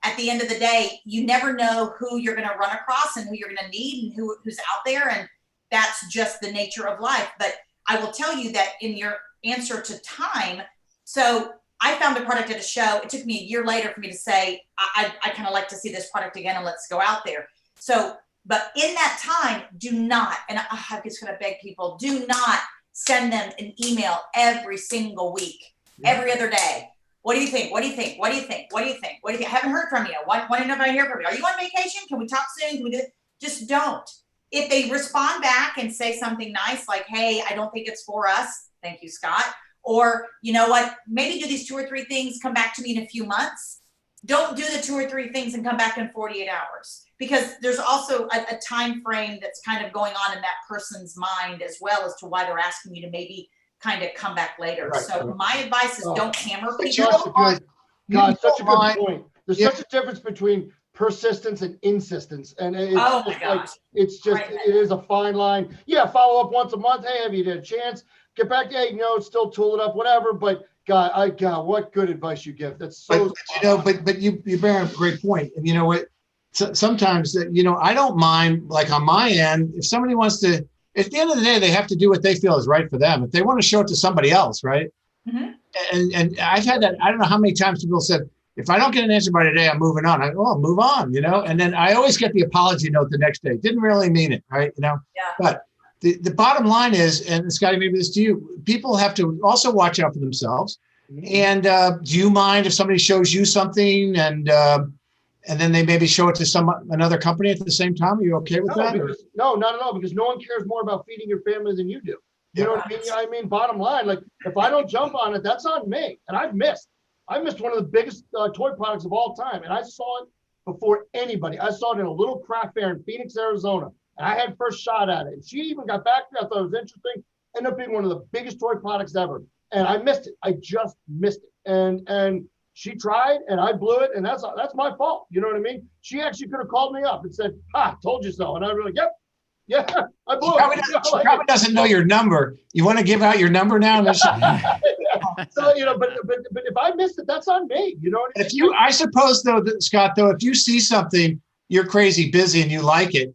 at the end of the day, you never know who you're going to run across and who you're going to need and who's out there. And that's just the nature of life. But I will tell you that in your answer to time, so I found a product at a show. It took me a year later for me to say, I kind of like to see this product again and let's go out there. So, but in that time, do not, and I'm just going to beg people, do not send them an email every single week, every other day. What do you think? What do you think? What do you think? What do you think? What do you think? I haven't heard from you. Why don't I hear from you? Are you on vacation? Can we talk soon? Can we do it? Just don't. If they respond back and say something nice, like, hey, I don't think it's for us. Thank you, Scott. Or, you know what, maybe do these 2 or 3 things, come back to me in a few months. Don't do the 2 or 3 things and come back in 48 hours. Because there's also a time frame that's kind of going on in that person's mind as well as to why they're asking you to maybe kind of come back later. Right. So my advice is don't hammer people.
God, such a good point. There's such a difference between persistence and insistence. And it's it is a fine line. Yeah, follow up once a month. Hey, have you had a chance? Get back to, hey, it's still tool it up, whatever. But God, what good advice you give. That's so.
But you bear a great point. And you know what? Sometimes I don't mind, like on my end, if somebody wants to. At the end of the day, they have to do what they feel is right for them. If they want to show it to somebody else, right? Mm-hmm. And I've had that. I don't know how many times people said, if I don't get an answer by today, I'm moving on. Move on, And then I always get the apology note the next day. Didn't really mean it, right?
Yeah.
But the bottom line is, and Scotty, maybe this to you, people have to also watch out for themselves. Mm-hmm. And do you mind if somebody shows you something and then they maybe show it to another company at the same time? Are you okay with that?
No, not at all, because no one cares more about feeding your family than you do. You know what I mean? I mean, bottom line, like if I don't jump on it, that's on me. And I missed one of the biggest toy products of all time. And I saw it before anybody. I saw it in a little craft fair in Phoenix, Arizona. And I had first shot at it. And she even got back to me. I thought it was interesting. Ended up being one of the biggest toy products ever. And I missed it. I just missed it. And she tried and I blew it. And that's my fault. You know what I mean? She actually could have called me up and said, told you so. And I'd be like, yep. Yeah, I blew it.
She probably doesn't know your number. You want to give out your number now?
So, but if I missed it, that's on me. You know what I mean?
I suppose though, Scott, if you see something, you're crazy busy and you like it,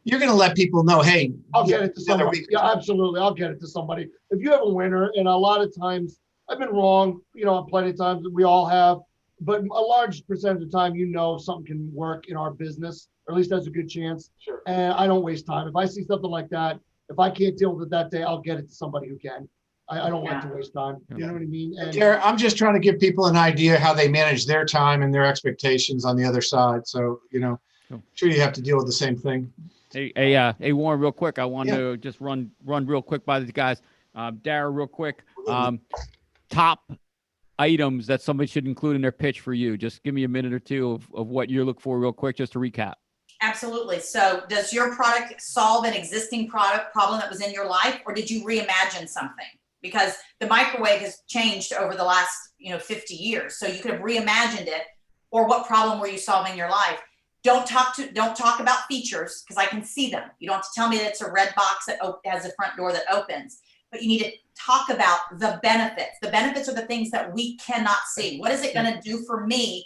you're going to let people know, hey,
I'll get it to somebody. Yeah, absolutely. I'll get it to somebody. If you have a winner, and a lot of times I've been wrong, plenty of times we all have, but a large percentage of the time, something can work in our business, or at least that's a good chance.
Sure. And
I don't waste time. If I see something like that, if I can't deal with it that day, I'll get it to somebody who can. I don't like to waste time. You know what I mean? And
Dara, I'm just trying to give people an idea how they manage their time and their expectations on the other side. So, I'm sure you have to deal with the same thing.
Hey, Warren, real quick. I want to just run real quick by these guys. Dara, real quick. Top items that somebody should include in their pitch for you. Just give me a minute or two of what you're looking for real quick, just to recap.
Absolutely. So does your product solve an existing problem that was in your life, or did you reimagine something? Because the microwave has changed over the last 50 years. So you could have reimagined it, or what problem were you solving in your life? Don't talk about features, because I can see them. You don't have to tell me that it's a red box that has a front door that opens, but you need to talk about the benefits. The benefits are the things that we cannot see. What is it going to do for me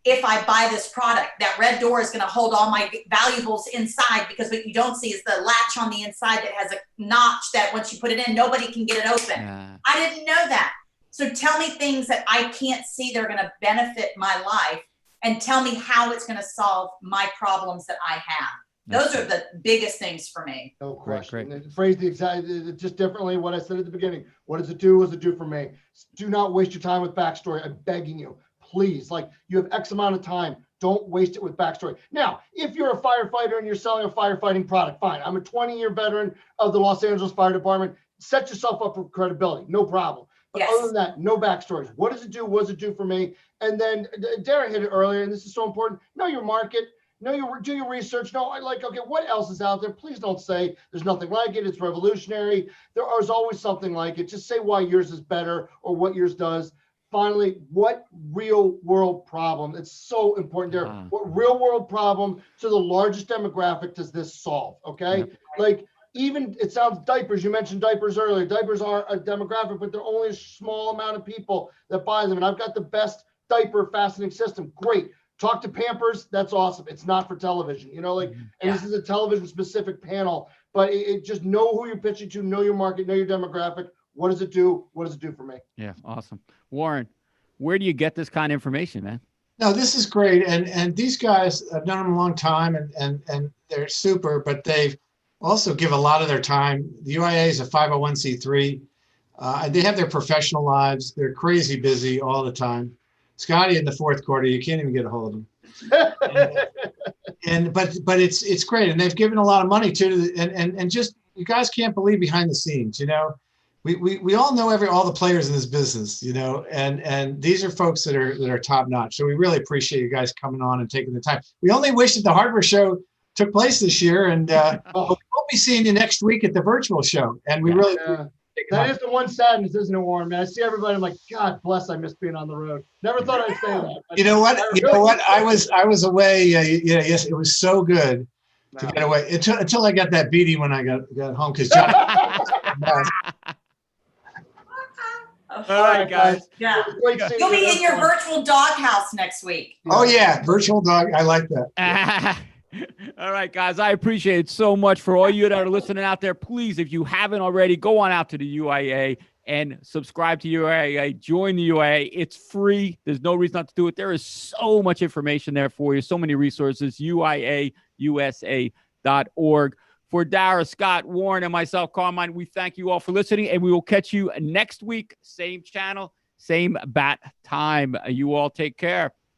if I buy this product. That red door is going to hold all my valuables inside, because what you don't see is the latch on the inside that has a notch that once you put it in, nobody can get it open.
Yeah.
I didn't know that. So tell me things that I can't see that are going to benefit my life, and tell me how it's going to solve my problems that I have. Those are the biggest things for me.
No question.
Great.
And phrase the exact, just differently what I said at the beginning. What does it do? What does it do for me? Do not waste your time with backstory. I'm begging you, please. Like, you have X amount of time. Don't waste it with backstory. Now, if you're a firefighter and you're selling a firefighting product, fine. I'm a 20-year veteran of the Los Angeles Fire Department. Set yourself up for credibility. No problem. But
Yes.
other than that, no backstories. What does it do? What does it do for me? And then Dara hit it earlier, and this is so important. Know your market. Do your research. Okay, what else is out there? Please don't say there's nothing like it. It's revolutionary. There is always something like it. Just say why yours is better or what yours does. Finally, what real world problem? It's so important there. What real world problem to the largest demographic does this solve? Okay.
Yep.
Like, even it sounds diapers. You mentioned diapers earlier. Diapers are a demographic, but they're only a small amount of people that buy them. And I've got the best diaper fastening system. Great. Talk to Pampers. That's awesome. It's not for television, and this is a television specific panel, but it just know who you're pitching to, know your market, know your demographic. What does it do? What does it do for me?
Yeah. Awesome. Warren, where do you get this kind of information, man?
No, this is great. And these guys, I've known them a long time, and they're super, but they've also give a lot of their time. The UIA is a 501c3. They have their professional lives. They're crazy busy all the time. Scotty in the fourth quarter, you can't even get a hold of him. But it's great, and they've given a lot of money too. And just, you guys can't believe behind the scenes. We all know all the players in this business. And these are folks that are top notch. So we really appreciate you guys coming on and taking the time. We only wish that the hardware show took place this year, and we'll be seeing you next week at the virtual show. And we really.
That is the one sadness, isn't it, Warren? Man, I see everybody. I'm like, God bless. I miss being on the road. Never thought I'd say that.
You know what? I was away. Yes, it was so good to get away until I got that beating when I got home, because John.
All right, guys.
Yeah. You'll be in your virtual doghouse next week.
Oh yeah, virtual dog. I like that.
All right, guys. I appreciate it so much. For all you that are listening out there, please, if you haven't already, go on out to the UIA and subscribe to UIA. Join the UIA. It's free. There's no reason not to do it. There is so much information there for you. So many resources. UIAUSA.org. For Dara, Scott, Warren, and myself, Carmine, we thank you all for listening, and we will catch you next week. Same channel, same bat time. You all take care.